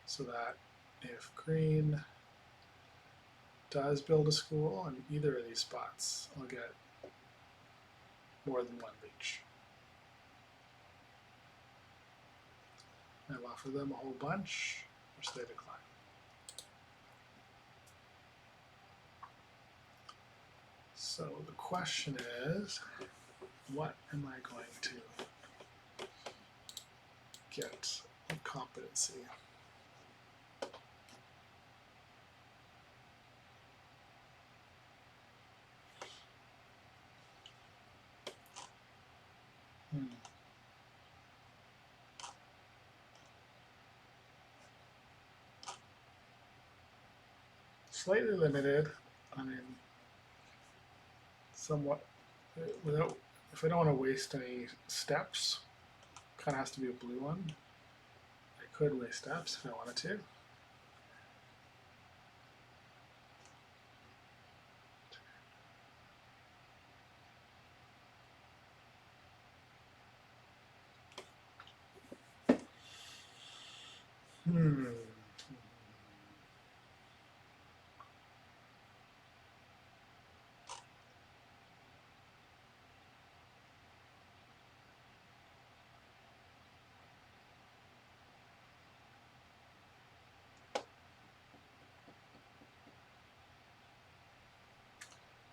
so that if green does build a school on either of these spots, I'll get more than 1 leech. I'll offer them a whole bunch, which they decline. So the question is, what am I going to get a competency? Slightly limited. I mean, somewhat. Without, if I don't want to waste any steps, kind of has to be a blue one. I could waste steps if I wanted to.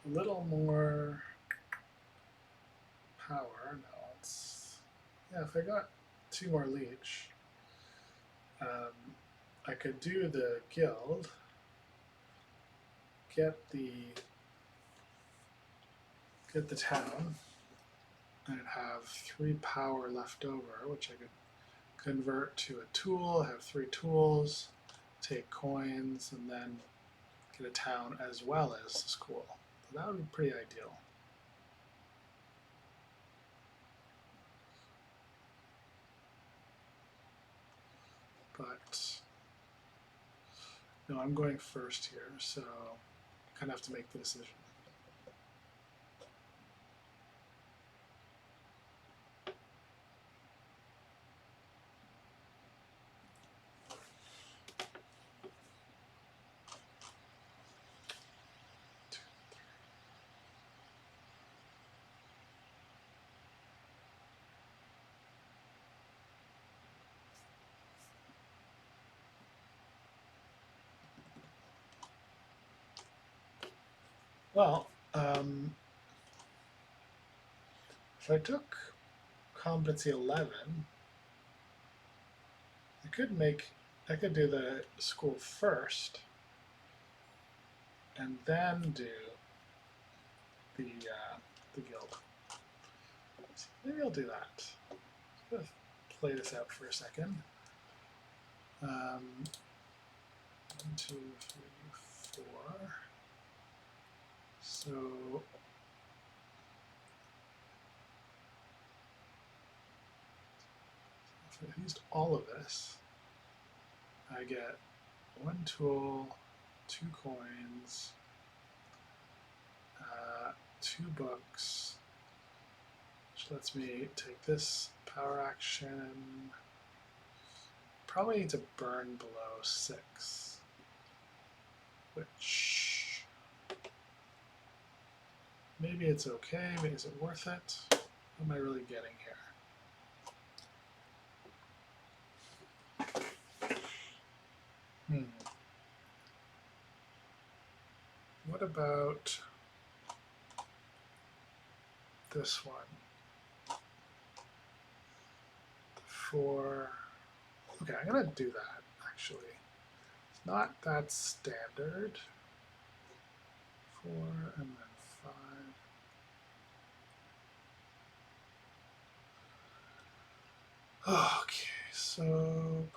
A little more power. No, it's, yeah, if I got 2 more leech, I could do the guild, get the town, and have 3 power left over, which I could convert to a tool, have 3 tools, take coins, and then get a town as well as the school. So that would be pretty ideal. But no, I'm going first here, so I kind of have to make the decision. Well, if I took competency 11, I could do the school first, and then do the guild. So maybe I'll do that. Let's play this out for a second. 1, 2, 3, 4. So if I used all of this, I get 1 tool, 2 coins, 2 books, which lets me take this power action. Probably need to burn below 6, which maybe it's okay. Maybe is it worth it? What am I really getting here? What about this one? 4. Okay, I'm gonna do that. actually. It's not that standard. 4 and then 5. Okay, so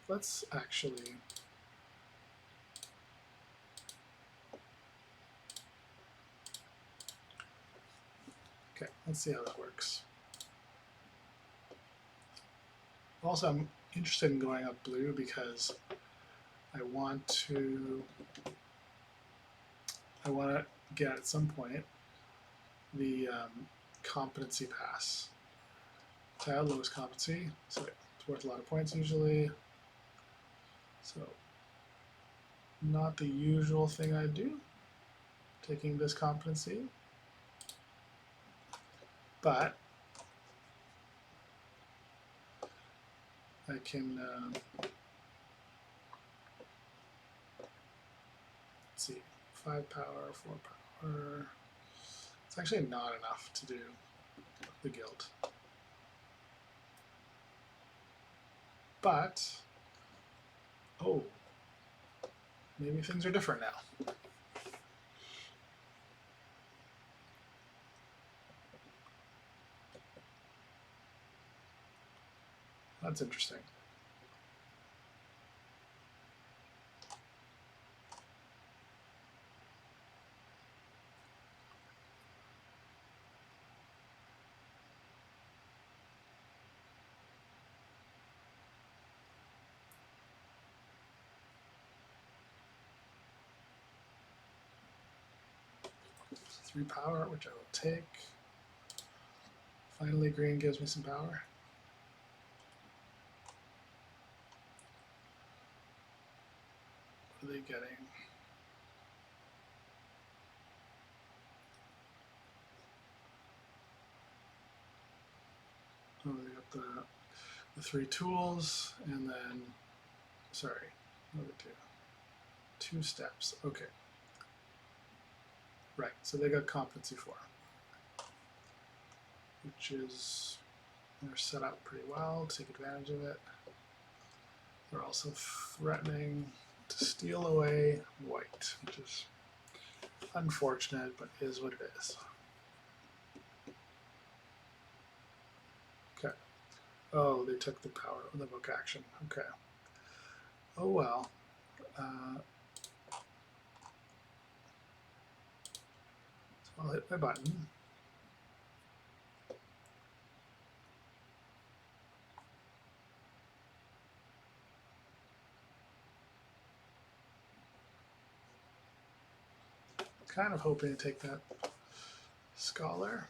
let's actually let's see how that works. Also, I'm interested in going up blue because I want to get at some point the competency pass. Tile lowest competency, so it's worth a lot of points usually. So not the usual thing I do, taking this competency, but I can let's see, 5 power, 4 power. It's actually not enough to do the guild. But, oh, maybe things are different now. That's interesting. So 3 power, which I will take. Finally, green gives me some power. What are they getting? Oh, they got the 3 tools, and then, sorry, what did they do? 2 steps, okay. Right, so they got competency 4, which is, they're set up pretty well to take advantage of it. They're also threatening to steal away white, which is unfortunate, but is what it is. Okay. Oh, they took the power of the book action. Okay. Oh well. So I'll hit my button. Kind of hoping to take that scholar.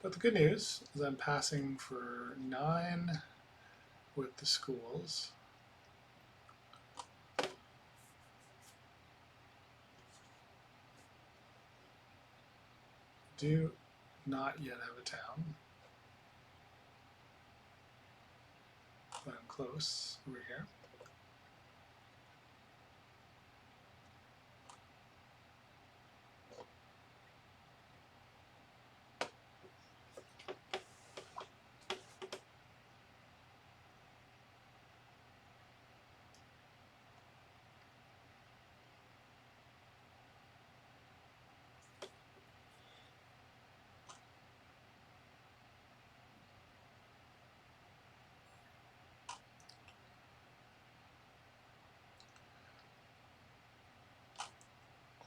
But the good news is I'm passing for 9 with the schools. Do not yet have a town, but I'm close over here.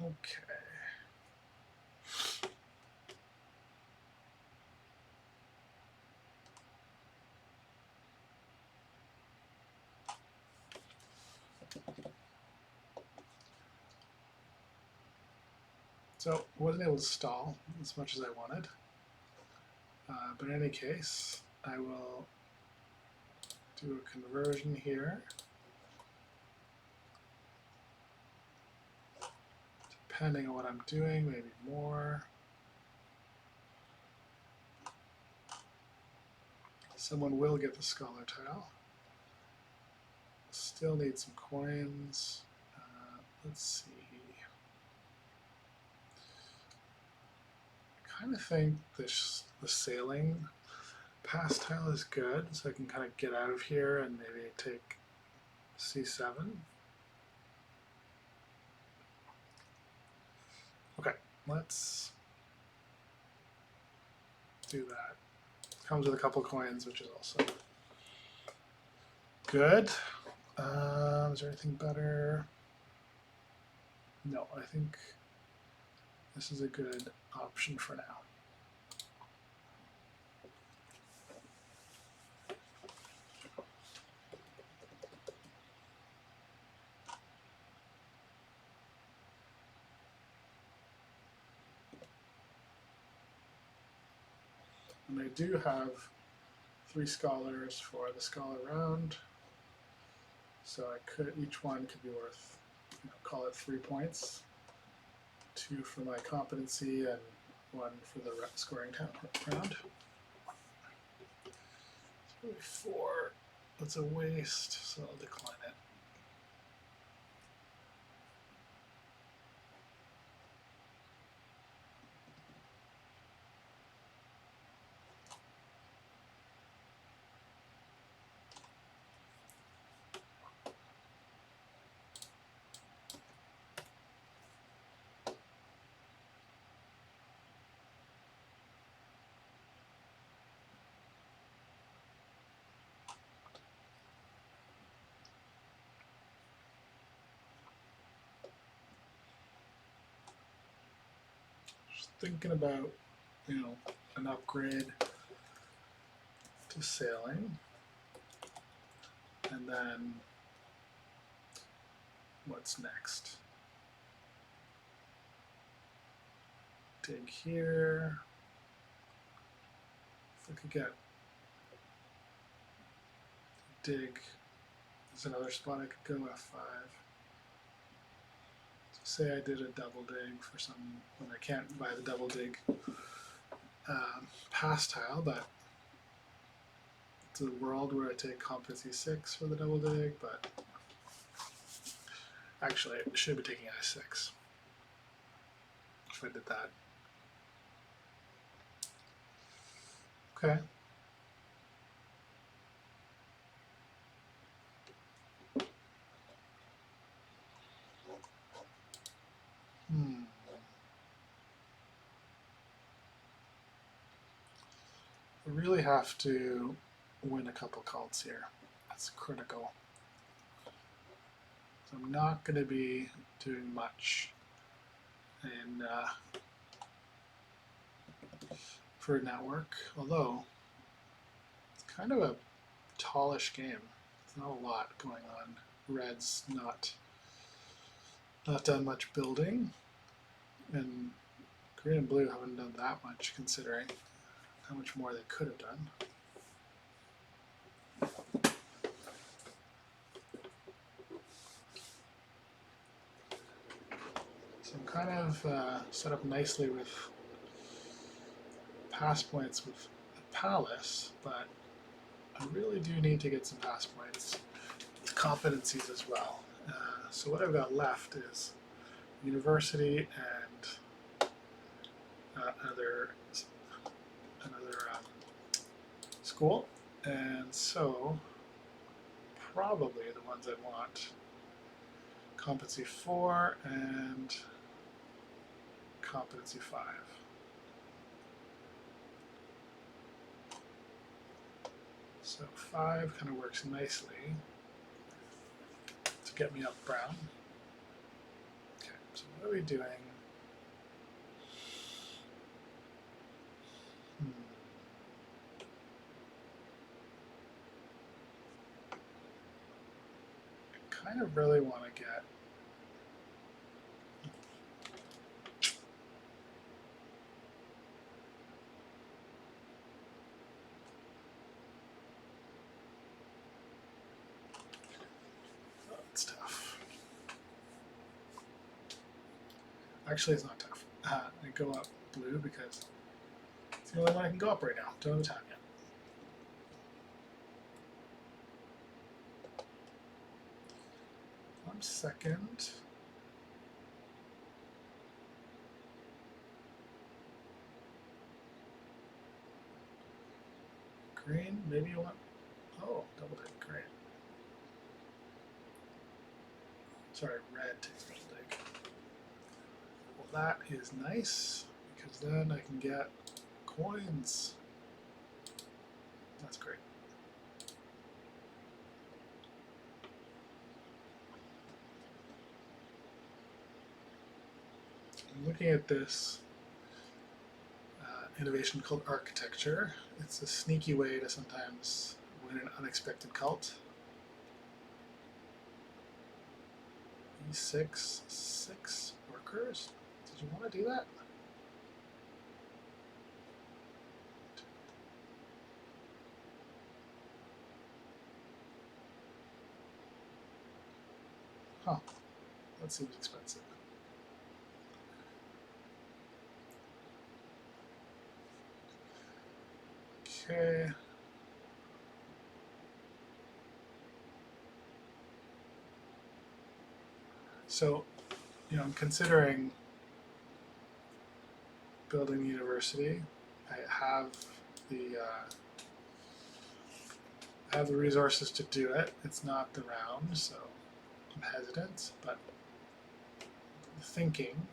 Okay. So wasn't able to stall as much as I wanted, but in any case, I will do a conversion here. Depending on what I'm doing, maybe more. Someone will get the scholar tile. Still need some coins. Let's see. kind of think the sailing pass tile is good, so I can kind of get out of here and maybe take c7. Okay, let's do that. Comes with a couple coins, which is also good. Is there anything better? No, I think this is a good option for now. And I do have 3 scholars for the scholar round, so I could, each one could be worth, call it 3 points. 2 for my competency and 1 for the scoring round. It's really 4. That's a waste, so I'll decline it. Thinking about, an upgrade to sailing, and then what's next? Dig here. If I could get dig, there's another spot I could go F5. Say I did a double dig for some, when I can't buy the double dig pass tile, but it's a world where I take competency 6 for the double dig, but actually I should be taking I6 if I did that. Okay. I really have to win a couple cults here. That's critical. So I'm not going to be doing much in for network, although it's kind of a tallish game. It's not a lot going on. Red's not done much building, and green and blue haven't done that much considering how much more they could have done. So I'm kind of set up nicely with pass points with the palace, but I really do need to get some pass points with competencies as well. So what I've got left is university and another school, and so probably the ones I want: competency 4 and competency 5. So 5 kind of works nicely to get me up brown. Okay, so what are we doing? I kind of really want to get tough. Actually, it's not tough. I go up blue because it's the only one I can go up right now. Don't have time yet. I'm second. Green, maybe you want, oh, double dig, great. Sorry, red takes double dig. Well, that is nice, because then I can get coins. That's great. I'm looking at this innovation called architecture. It's a sneaky way to sometimes win an unexpected cult. E6, 6 workers? Did you want to do that? Huh, that seems expensive. Okay. So, I'm considering building the university. I have the resources to do it. It's not the round, so I'm hesitant. But the thinking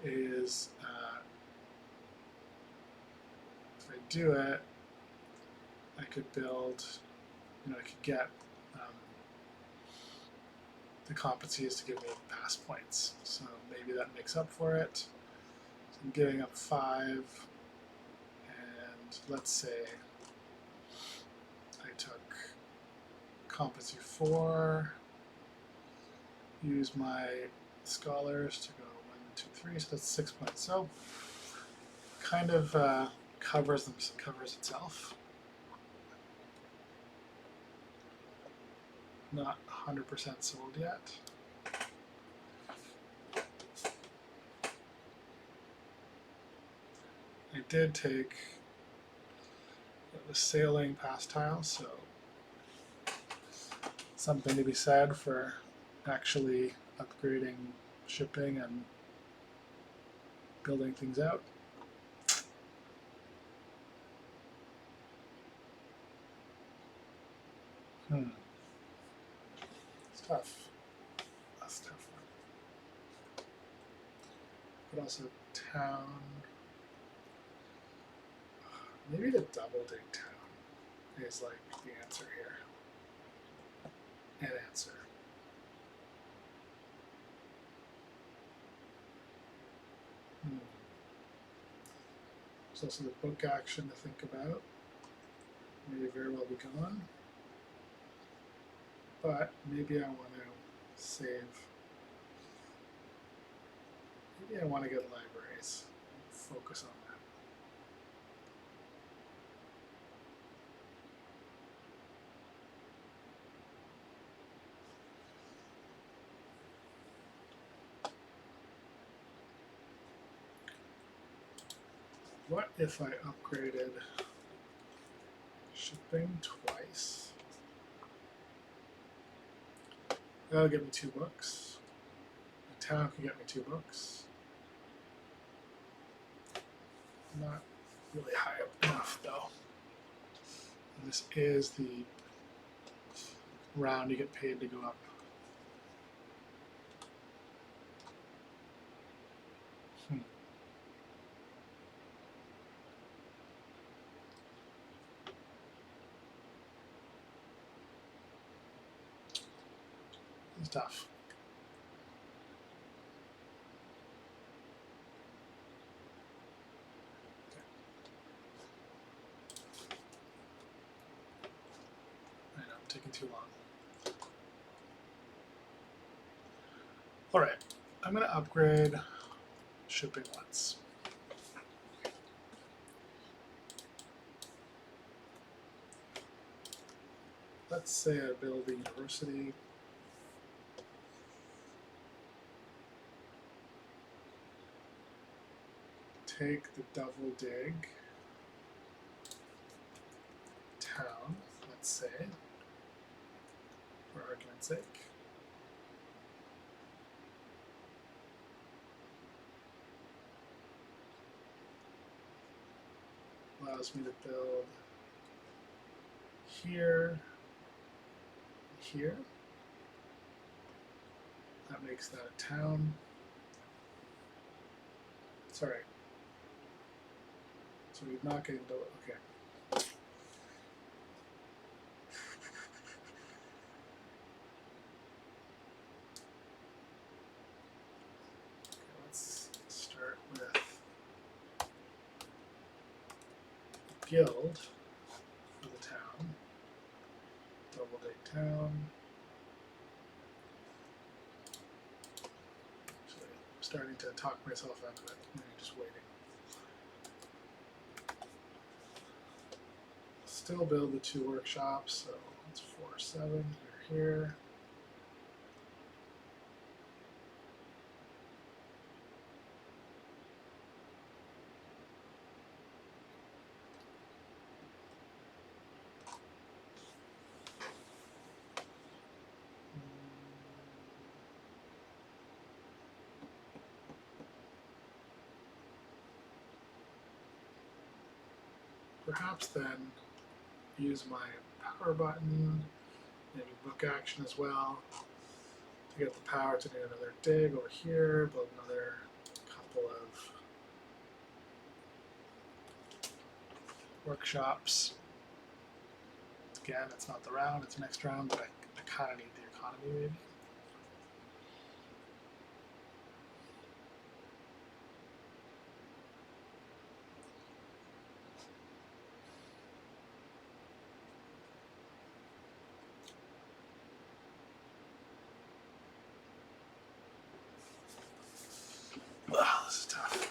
is, if I do it, I could build. I could get the competencies to give me pass points. So maybe that makes up for it. So I'm giving up 5, and let's say I took competency 4, use my scholars to go 1, 2, 3, so that's 6 points. So kind of covers itself. Not 100% sold yet. I did take the sailing pastile, so something to be said for actually upgrading shipping and building things out. It's tough. That's a tough one. But also town. Maybe the double dig town is like the answer here. An answer. There's also the book action to think about. May very well be gone. But maybe I want to save. Maybe I want to get libraries. Focus on that. What if I upgraded shipping twice? That'll get me 2 books. The town can get me 2 books. Not really high up enough though. And this is the round you get paid to go up. It's tough. Okay. I know, I'm taking too long. All right, I'm going to upgrade shipping once. Let's say I build a university. Take the double dig town, let's say, for argument's sake. Allows me to build here, here. That makes that a town. Sorry. So we're not getting to, okay. Let's start with guild for the town. Double day town. Actually, I'm starting to talk myself out of it. I'm just waiting. Still build the 2 workshops, so it's 4, 7 here. Perhaps then use my power button, maybe book action as well, to get the power to do another dig over here, build another couple of workshops. Again, it's not the round, it's next round, but I kind of need the economy maybe. Wow, this is tough.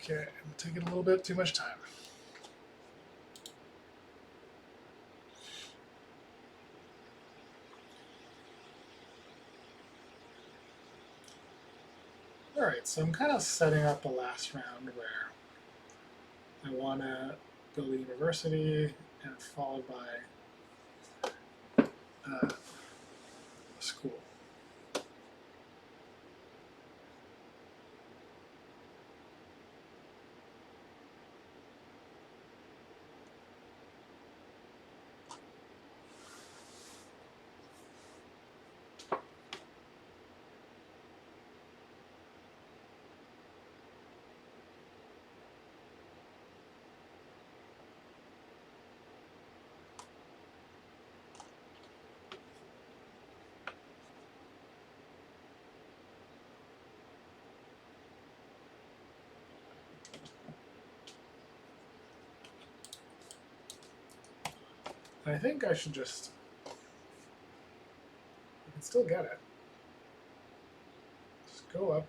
Okay, I'm taking a little bit too much time. Alright, so I'm kind of setting up a last round where I want to build a university and followed by a school. I think I should just, I can still get it. Just go up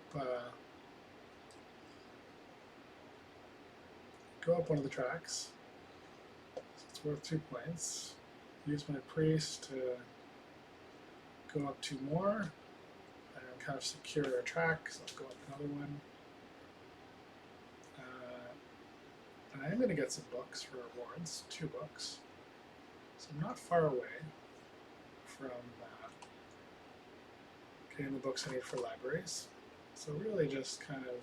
one of the tracks. So it's worth 2 points. Use my priest to go up 2 more and kind of secure a track, so I'll go up another one. And I am going to get some books for rewards, 2 books. So I'm not far away from getting the books I need for libraries. So really just kind of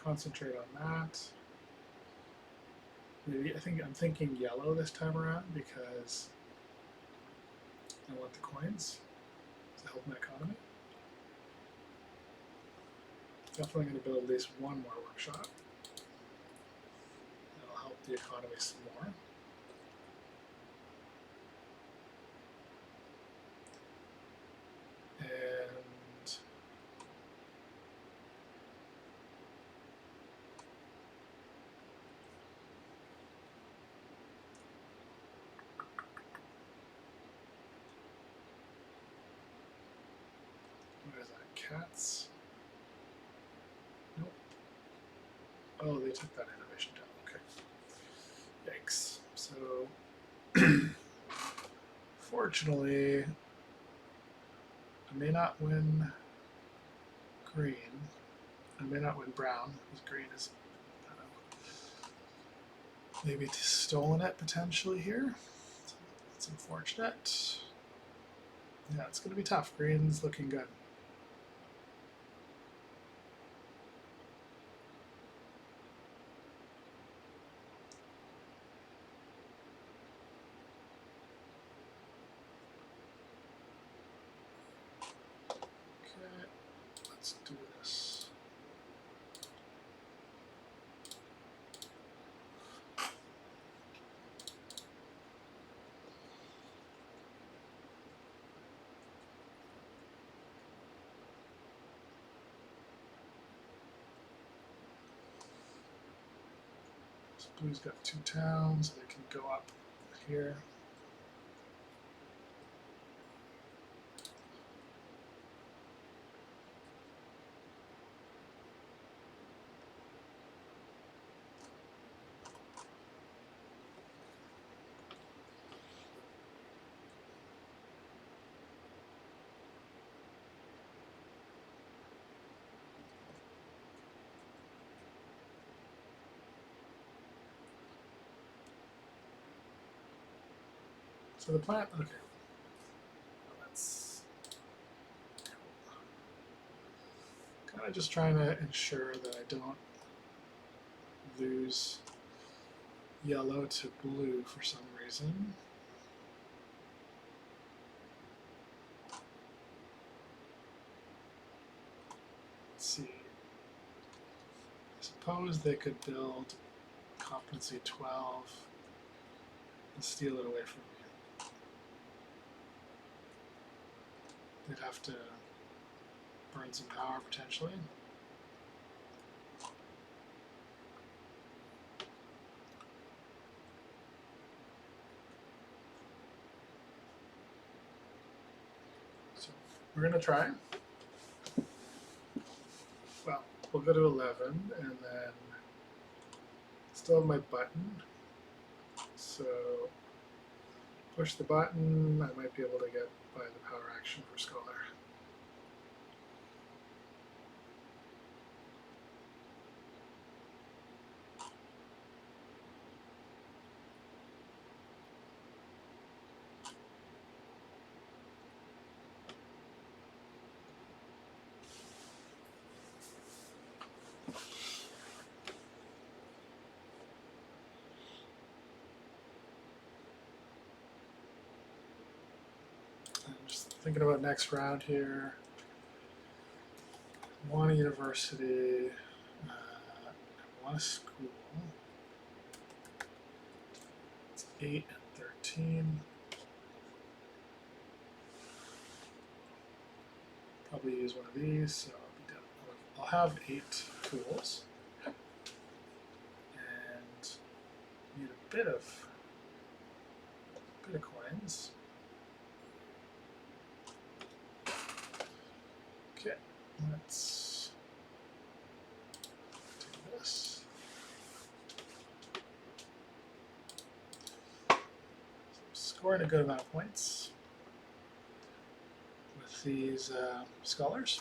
concentrate on that. Maybe I'm thinking yellow this time around because I want the coins to help my economy. Definitely going to build at least 1 more workshop. That'll help the economy some more. cats. Nope. Oh, they took that animation down. Okay. Yikes. So, fortunately, I may not win green. I may not win brown, because green is maybe stolen it potentially here. That's unfortunate. Yeah, it's going to be tough. Green's looking good. Okay, let's do this. So blue's got 2 towns. They can go up here. So the plant, okay. That's kind of just trying to ensure that I don't lose yellow to blue for some reason. Let's see. I suppose they could build competency 12 and steal it away from me. They'd have to burn some power potentially. So we're going to try. Well, we'll go to 11 and then still have my button. So push the button, I might be able to get by the power action for Scholar. I'm just thinking about next round here. I want a university. I want a school. It's 8 and 13. Probably use one of these, so I'll be done. I'll have 8 tools. And need a bit of coins. Okay, let's do this. So scoring a good amount of points with these scholars.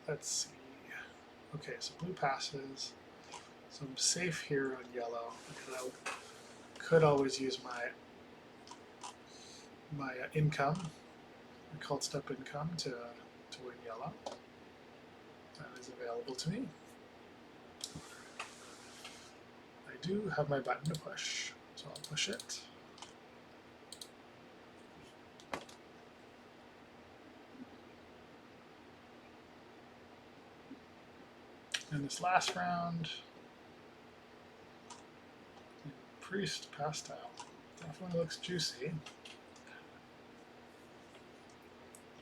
Let's see. Okay, so blue passes. So I'm safe here on yellow because I could always use my income, my cult step income to win yellow. That is available to me. I do have my button to push, so I'll push it. In this last round, Priest Pastile definitely looks juicy.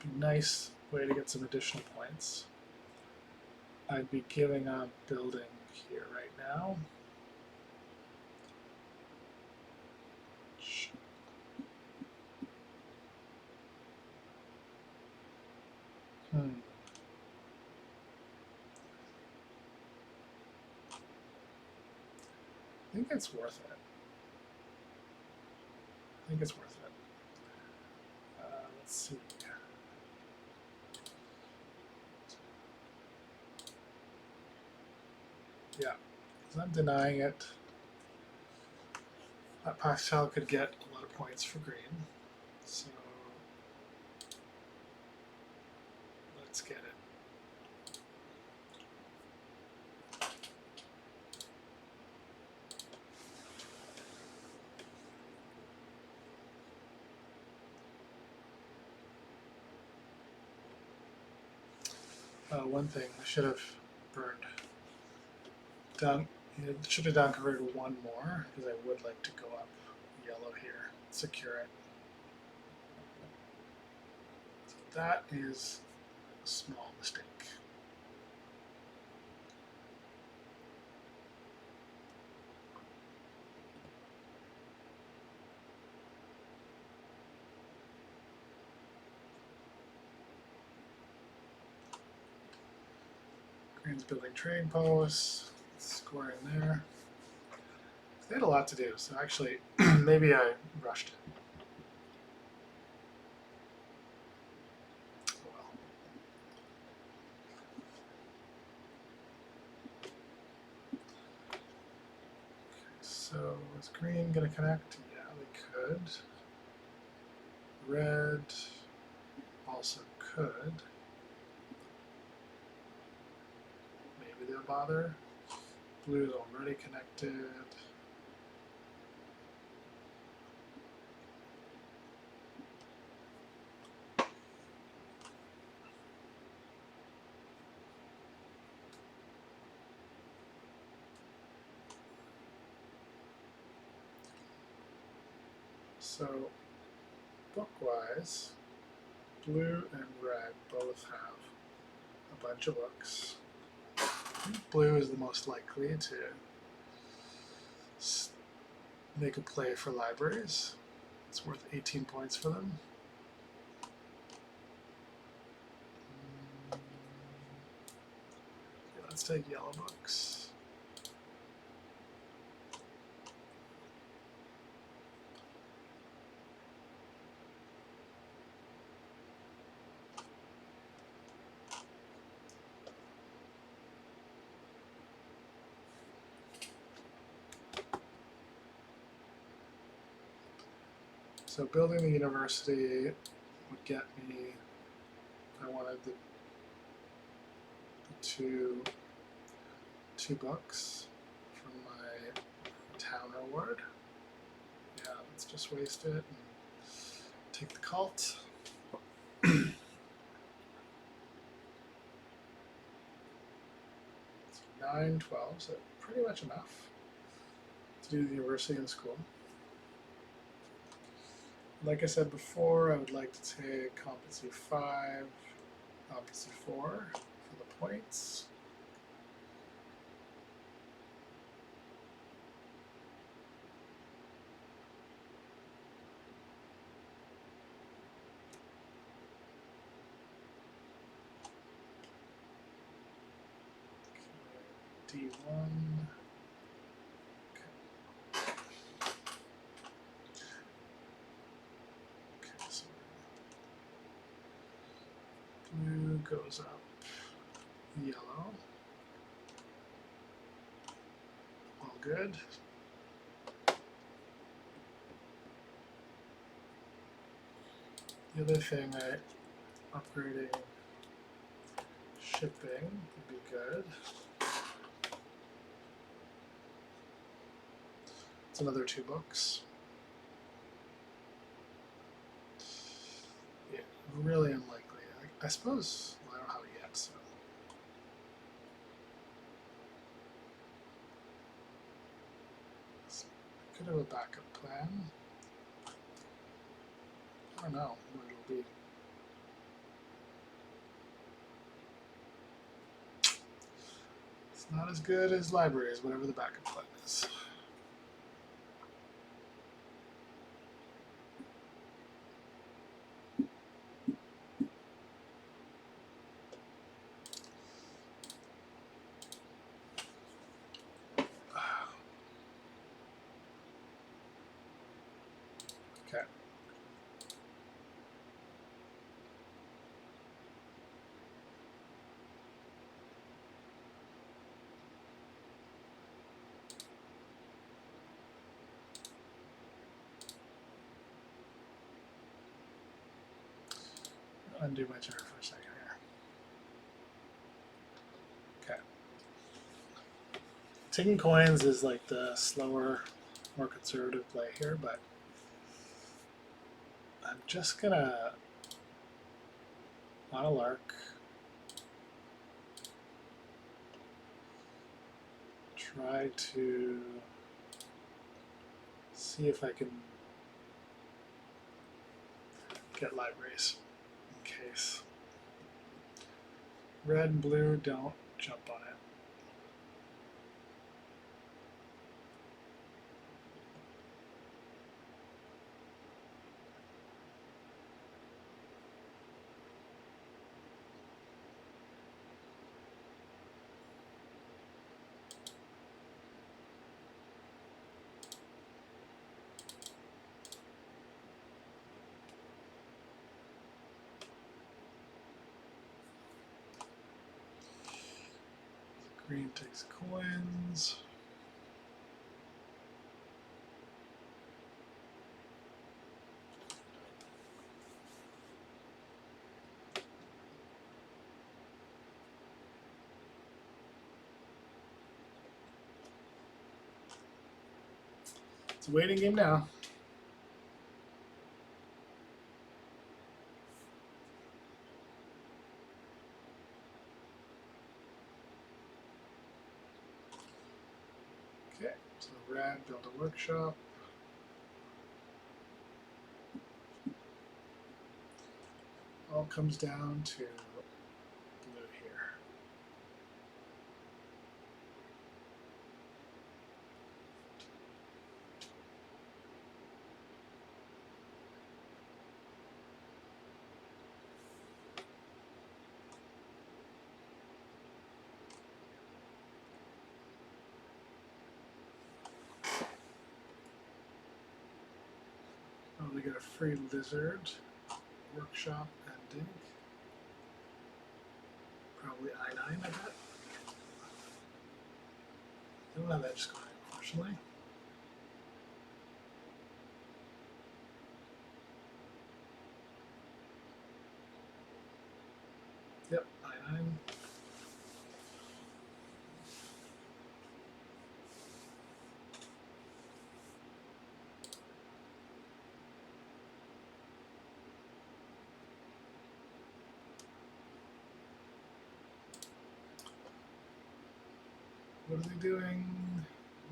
Be nice way to get some additional points, I'd be giving up building here right now. I think it's worth it. I think it's worth it. Let's see. Yeah, because I'm denying it. That Pascal could get a lot of points for green. So let's get it. One thing I should have burned down. It should have down converted one more because I would like to go up yellow here, secure it. So that is a small mistake. Green's building trading posts, score in there. They had a lot to do, so actually, maybe I rushed it. Oh well. Okay, so is green going to connect? Yeah, they could. Red also could. Maybe they'll bother. Blue is already connected. So, book-wise, blue and red both have a bunch of books. I think blue is the most likely to make a play for libraries. It's worth 18 points for them. Okay, let's take yellow books. So building the university would get me, I wanted the two books from my town reward. Yeah, let's just waste it and take the cult. 9, 12, so pretty much enough to do the university and school. Like I said before, I would like to take competency 5, competency 4 for the points. Okay, D1. So blue goes up, yellow, all good. The other thing, upgrading shipping would be good. It's another 2 books. Yeah, really unlikely. I suppose, well, I don't have it yet, so. Could have a backup plan. I don't know what it'll be. It's not as good as libraries, whatever the backup plan is. Okay. Undo my chart for a second here. Okay. Taking coins is like the slower, more conservative play here, but I'm just gonna on a lark try to see if I can get libraries in case red and blue don't jump on it. Green takes coins. It's a waiting game now. Okay, so red build a workshop. All comes down to blue here. Oh, we get a free lizard, workshop, and dig. Probably I9, I bet. I don't have edge scoring, unfortunately. Yep, I9. What are they doing?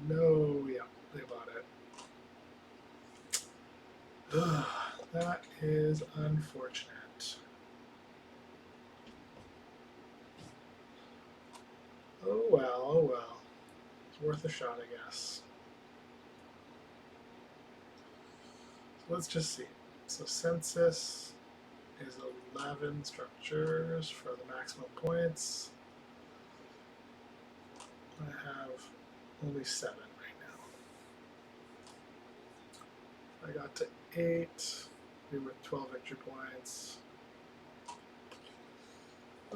No, yeah, they bought it. Ugh, that is unfortunate. Oh well, oh well. It's worth a shot, I guess. So let's just see. So census is 11 structures for the maximum points. I have only 7 right now. I got to 8. We were 12 victory points.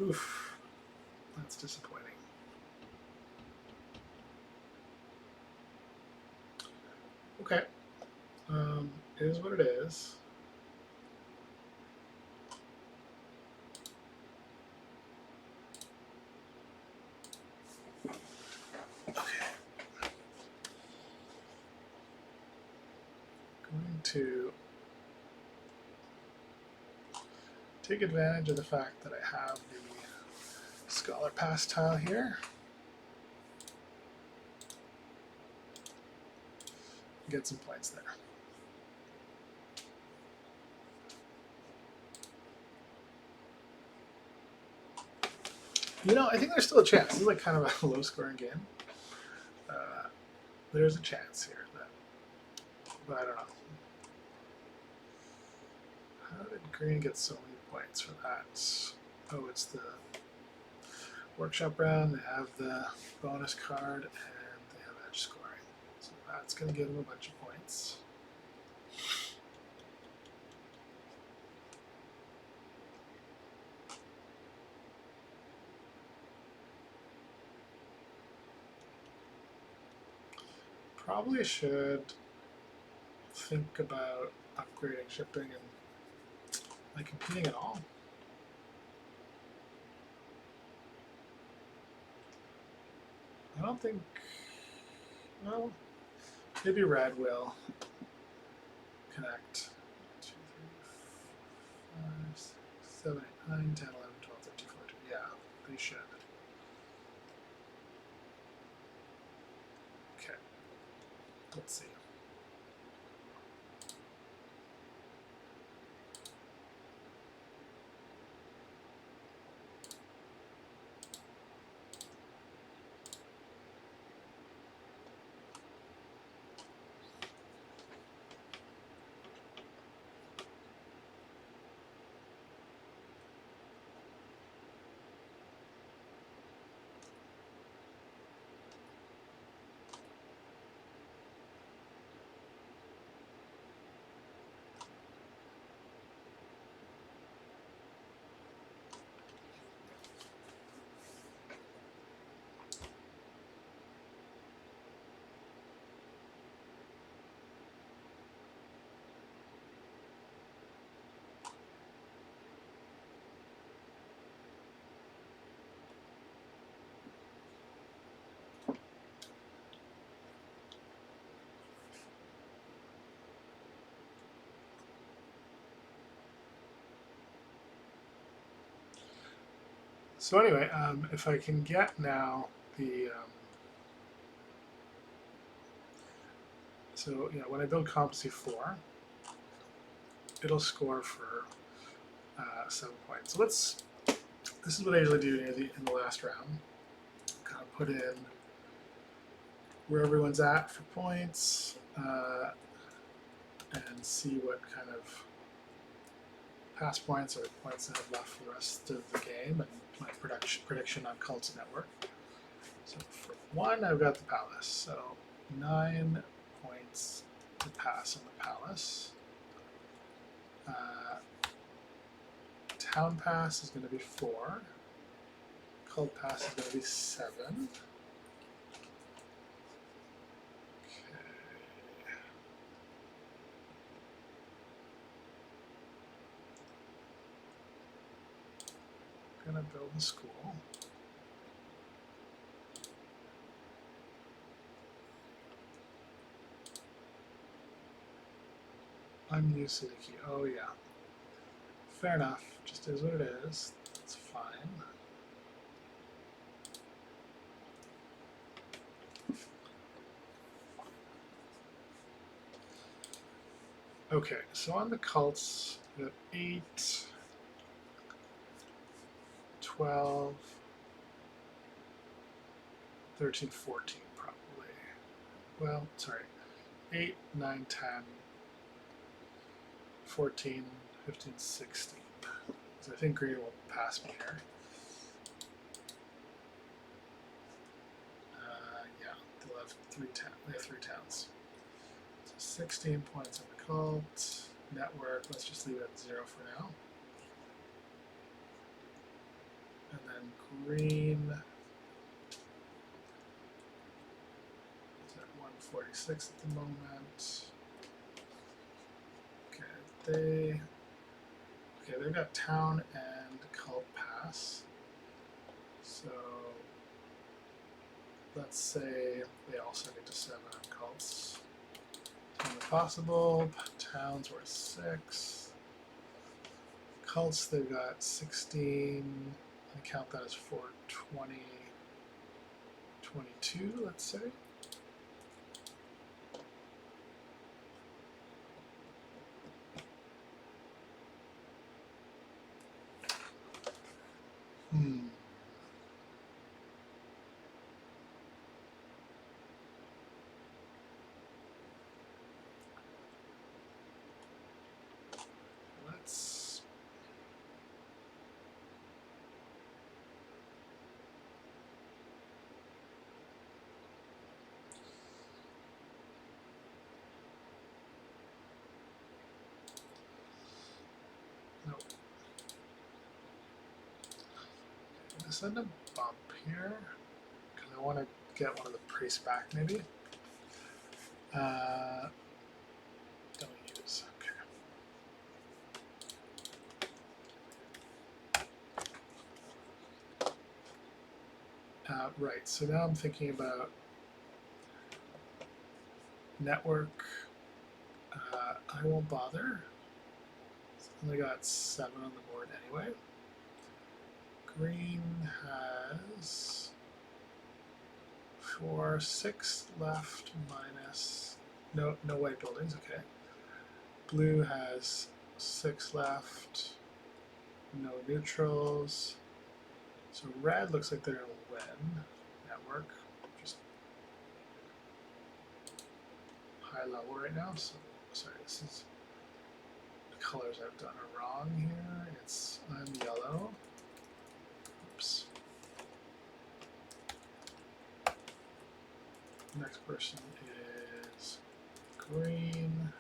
Oof, that's disappointing. Okay, it is what it is. Okay. Going to take advantage of the fact that I have the Scholar Pass tile here. Get some points there. You know, I think there's still a chance. This is like kind of a low-scoring game. There's a chance here, but I don't know. How did green get so many points for that? Oh, it's the workshop round. They have the bonus card, and they have edge scoring. So that's going to give them a bunch of points. Probably should think about upgrading shipping and like competing at all. I don't think, well, maybe red will connect. 2, 3, 5, 6, 7, 8, 9, 10, 11, 12, 13, 14. Yeah, they should. Okay, let's see. So anyway, if I can get now the so you know when I build competency 4, it'll score for 7 points. So let's. This is what I usually do in the last round. Kind of put in where everyone's at for points and see what kind of pass points or points I have left for the rest of the game and my prediction on Cult's network. So for 1, I've got the Palace. So 9 points to pass on the Palace. Town Pass is going to be 4. Cult Pass is going to be 7. I'm going to build a school. Unused city key. Oh yeah. Fair enough. Just is what it is. It's fine. Okay, so on the cults, we have 8, 12, 13, 14 probably. Well, sorry. 8, 9, 10, 14, 15, 16. So I think green will pass me here. Yeah, they'll have 3 towns. They have 3 towns. So 16 points on the cult. Network, let's just leave it at 0 for now. And then green is at 146 at the moment. Okay, they've got town and cult pass. So let's say they also need to 7 on cults. Town possible. Towns were 6. Cults, they've got 16. I count that as 4, 20, 22, let's say. send a bump here because I want to get one of the priests back, maybe. Don't use. Okay. Right. So now I'm thinking about network. I won't bother. It's only got 7 on the board anyway. Green has 4, 6 left minus no white buildings. Okay. Blue has 6 left. No neutrals. So red looks like they're gonna win network. Just high level right now. So sorry, this is the colors I've done are wrong here. I'm yellow. Oops. Next person is green,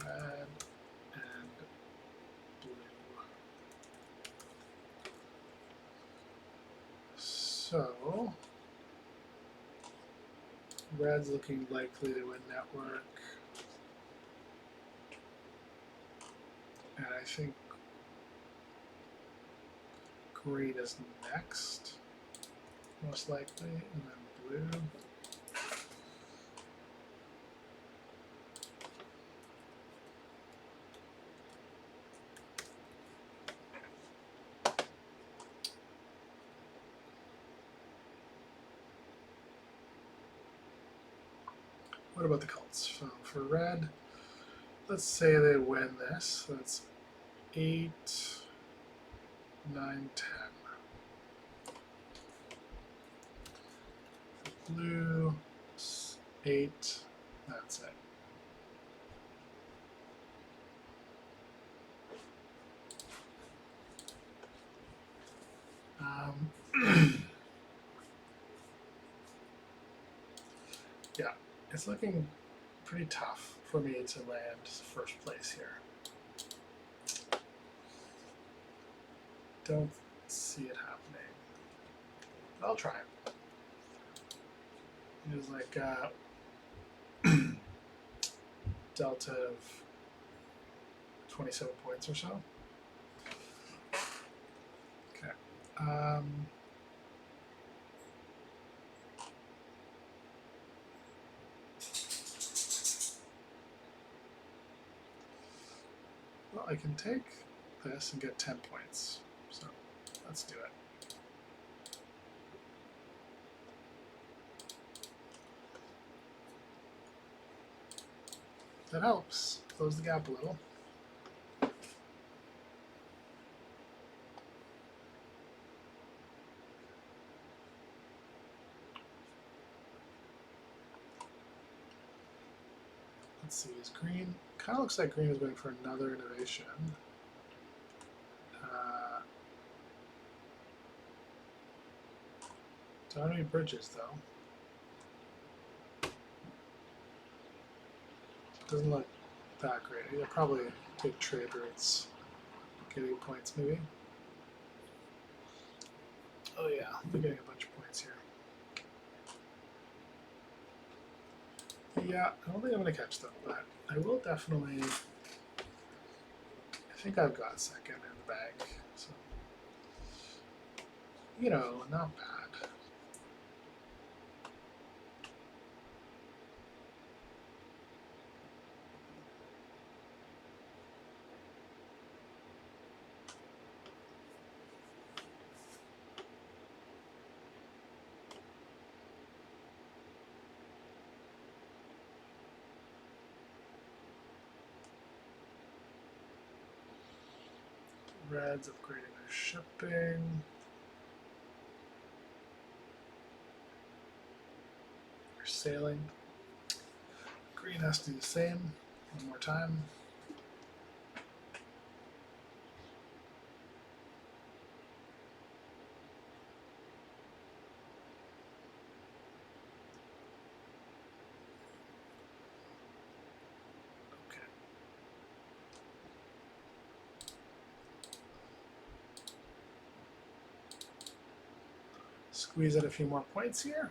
red, and blue. So red's looking likely to win network. And I think green is next, most likely, and then blue. What about the cults? So for red, let's say they win this. So that's 8, 9, 10. Blue, 8, that's it. Yeah, it's looking pretty tough for me to land first place here. Don't see it happening. I'll try. It was like delta of 27 points or so. Okay. Well, I can take this and get 10 points. So let's do it. That helps. Close the gap a little. Let's see, is green? Kind of looks like green is going for another innovation. Don't have any bridges though. Doesn't look that great. I'll probably take trade routes. Get 8 points maybe. Oh yeah, they're getting a bunch of points here. Yeah, I don't think I'm going to catch them, but I will definitely. I think I've got second in the bag, so you know, not bad. Red's upgrading their shipping. They're sailing. Green has to do the same. One more time. Okay. Squeeze in a few more points here.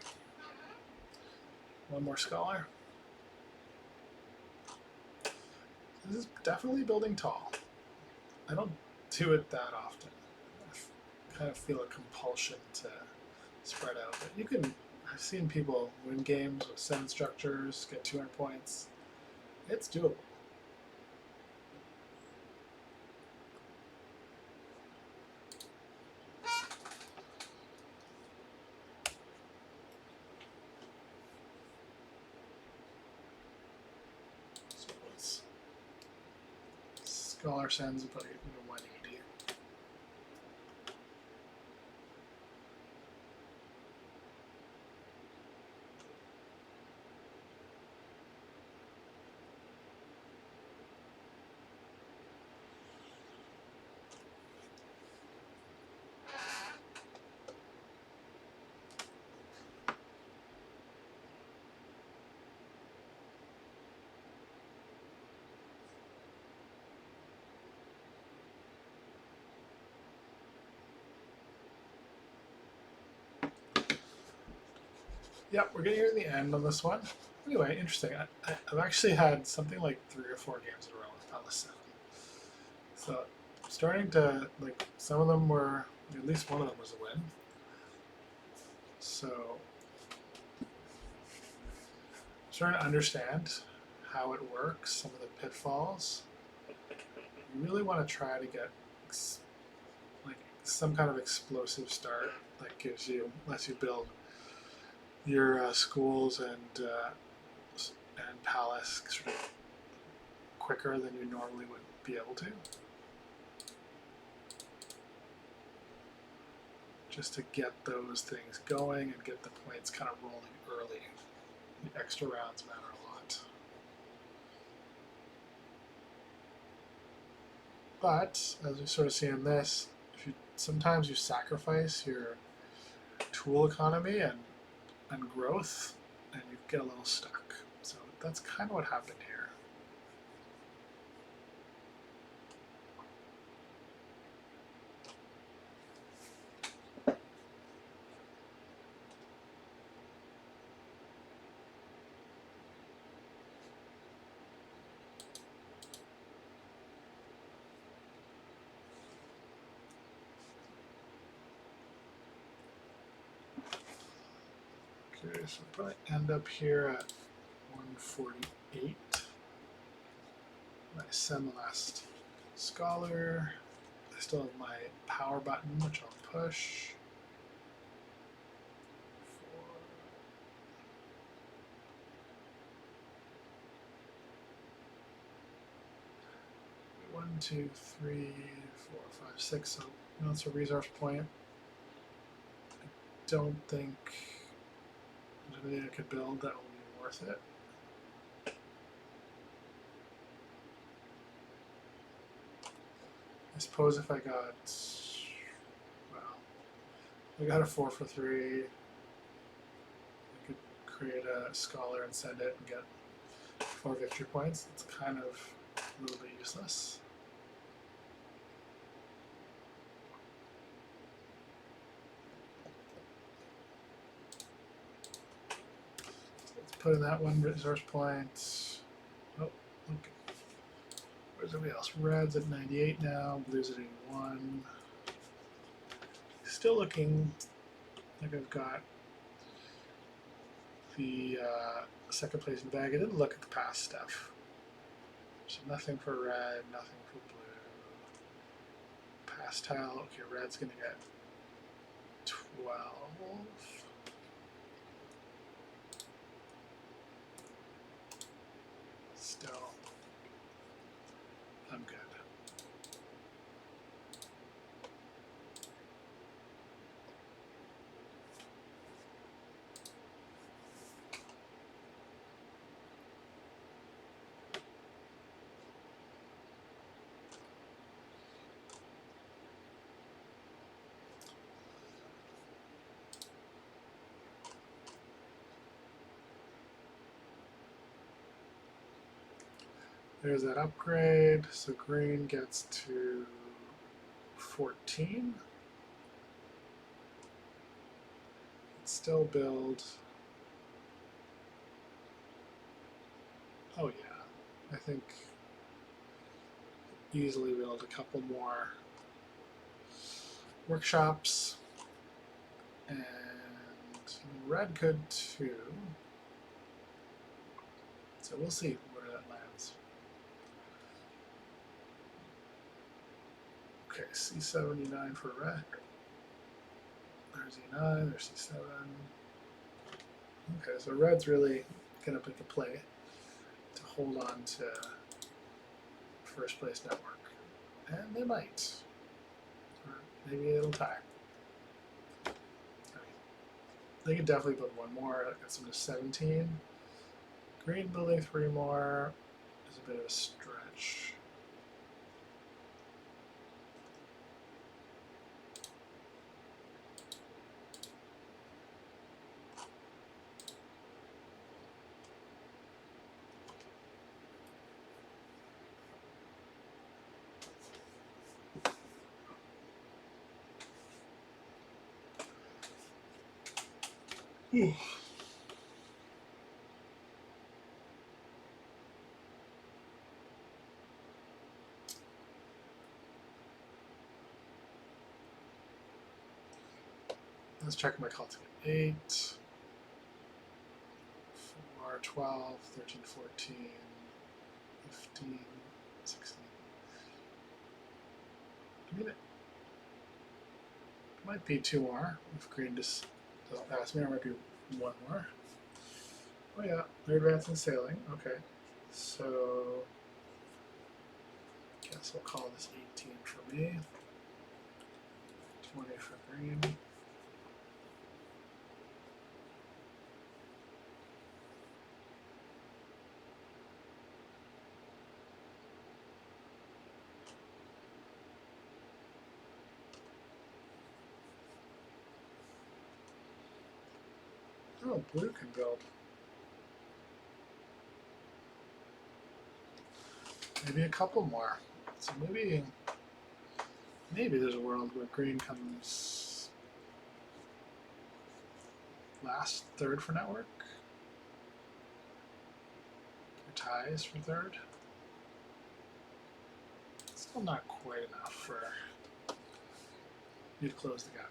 One more scholar. This is definitely building tall. I don't do it that often. I kind of feel a compulsion to spread out. But you can, I've seen people win games with 7 structures, get 200 points. It's doable. So let's Scholar sends about 180. Yep, we're getting near the end on this one. Anyway, interesting. I've actually had something like 3 or 4 games in a row with Palace 7. So I'm starting to, like, some of them were, at least one of them was a win. So I'm starting to understand how it works, some of the pitfalls. You really want to try to get like some kind of explosive start that gives you, lets you build your schools and palace sort of quicker than you normally would be able to. Just to get those things going and get the points kind of rolling early. The extra rounds matter a lot. But as we sort of see in this, sometimes you sacrifice your tool economy and growth, and you get a little stuck. So that's kind of what happened here. Okay, so we'll probably end up here at 148. I send the last scholar. I still have my power button, which I'll push. 4. 1, 2, 3, 4, 5, 6. So that's a resource point. I don't think there's anything I could build that will be worth it. I suppose if I got, well, I got a 4 for 3. I could create a scholar and send it and get 4 victory points. It's kind of a little bit useless. So let's put in that 1 resource point. Oh, okay. Where's everybody else? Red's at 98 now, blue's at 81. Still looking like I've got the second place in the bag. I didn't look at the past stuff. So nothing for red, nothing for blue. Past tile, okay, red's gonna get 12. Still, I'm good. There's that upgrade, so green gets to 14. still build. Oh yeah, I think easily build a couple more workshops, and red could too. So we'll see where that lands. Okay, C79 for red. There's E9, there's C7. Okay, so red's really going to pick a play to hold on to first place network. And they might. Or maybe it'll tie. They could definitely put one more. That gets them to 17. Green building 3 more is a bit of a stretch. Ooh. Let's check my calls again. 8, 4, 12, 13, 14, 15, 16. I mean, it might be 2 more if green just doesn't pass me. Or might be 1 more. Oh yeah, they're advancing sailing. Okay, so guess we'll call this 18 for me, 20 for green. Oh, blue can build. Maybe a couple more. So maybe there's a world where green comes last, third for network, or ties for third. Still not quite enough for you to close the gap.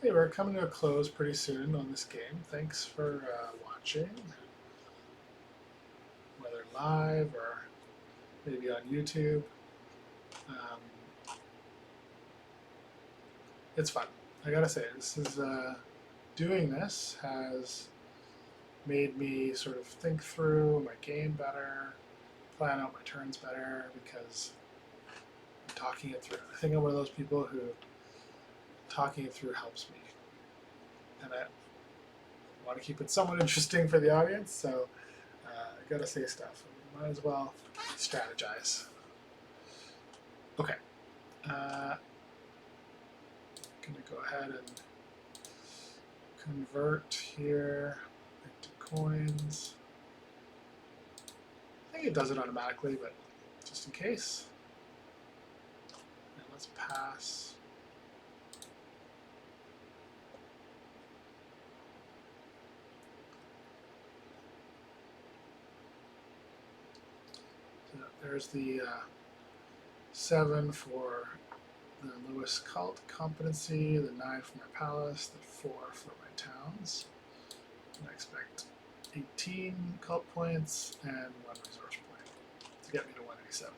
Hey, we're coming to a close pretty soon on this game. Thanks for watching, whether live or maybe on YouTube. It's fun. I gotta say, this is doing this has made me sort of think through my game better, plan out my turns better, because I'm talking it through. I think I'm one of those people who talking it through helps me, and I want to keep it somewhat interesting for the audience, so I gotta say stuff. Might as well strategize. Okay, gonna go ahead and convert here into coins. I think it does it automatically, but just in case. And let's pass. So there's the 7 for the Lewis cult competency, the 9 for my palace, the 4 for my towns. And I expect 18 cult points and 1 resource point to get me to 187.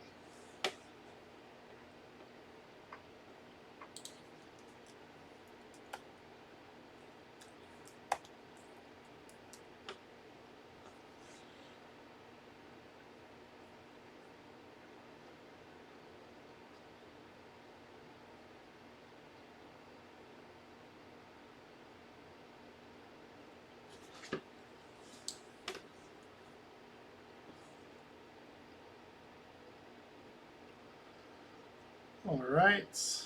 All right,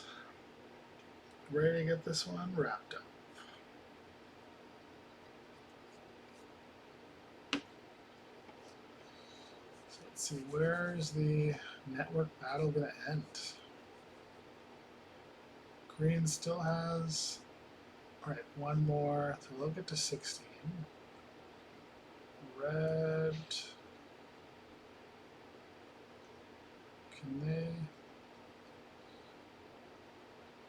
ready to get this one wrapped up. see, where's the network battle going to end? Green still has, all right, one more, so they'll get to 16. Red, can they,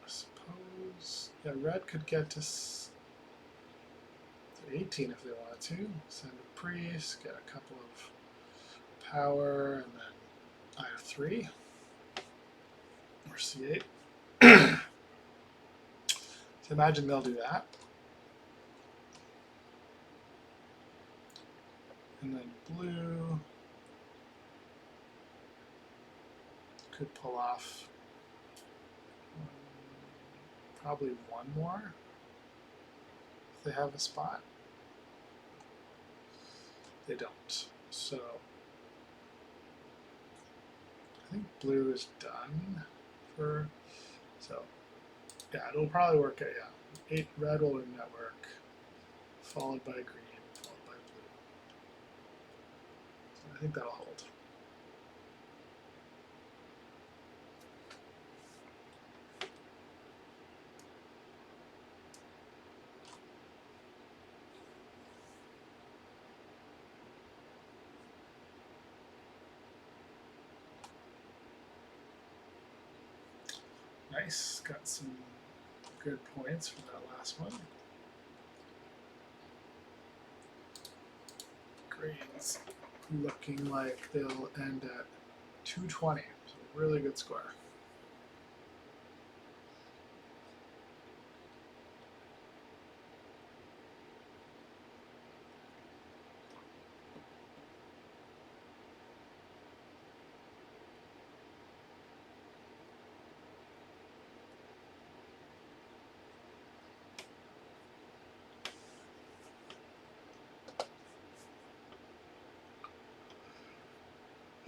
I suppose, yeah, red could get to 18 if they wanted to. Send a priest, get a couple of power, and then I have 3 or C8. So imagine they'll do that. And then blue could pull off probably one more if they have a spot. They don't. So I think blue is done for, so yeah, it'll probably work out, yeah. 8 red will win network, followed by green, followed by blue. So I think that'll hold. Nice, got some good points for that last one. Greens looking like they'll end at 220, so really good score.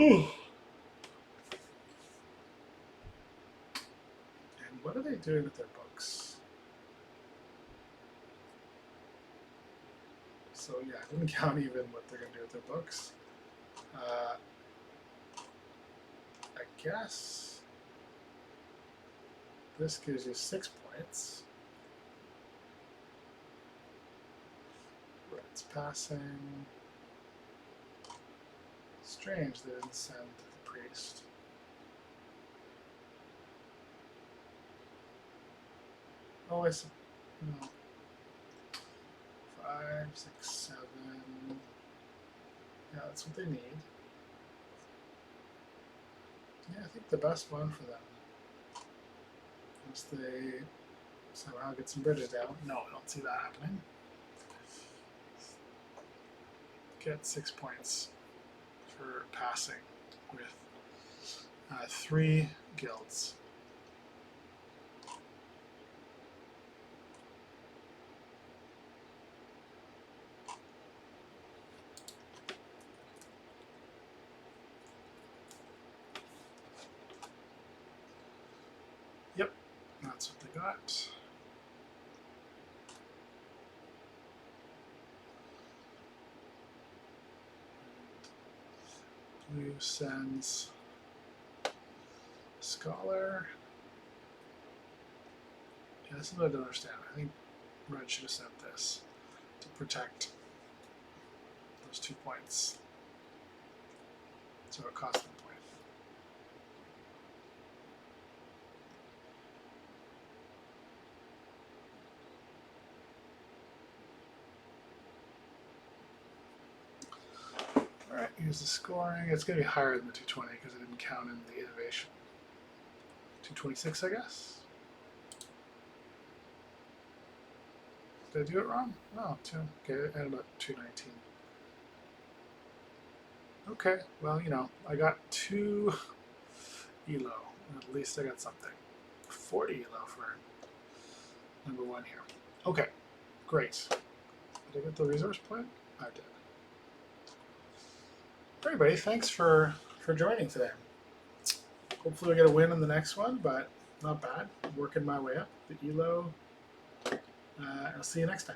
And what are they doing with their books? So yeah, I didn't count even what they're going to do with their books. I guess this gives you 6 points. Red's passing. Strange they didn't send the priest. Oh, I see. No. 5, 6, 7. Yeah, that's what they need. Yeah, I think the best one for them is they somehow get some bridges down. No, I don't see that happening. Get 6 points for passing with 3 guilds. Yep, that's what they got. Blue sends Scholar. Yeah, this is what I don't understand. I think red should have sent this to protect those 2 points. So it cost them a point. Alright, here's the scoring. It's going to be higher than the 220 because I didn't count in the innovation. 226, I guess? Did I do it wrong? No, okay, and about 219. Okay, well, you know, I got 2 elo. At least I got something. 40 elo for number 1 here. Okay, great. Did I get the resource point? I did. Everybody, thanks for joining today. Hopefully we get a win in the next one, but not bad. I'm working my way up the elo. I'll see you next time.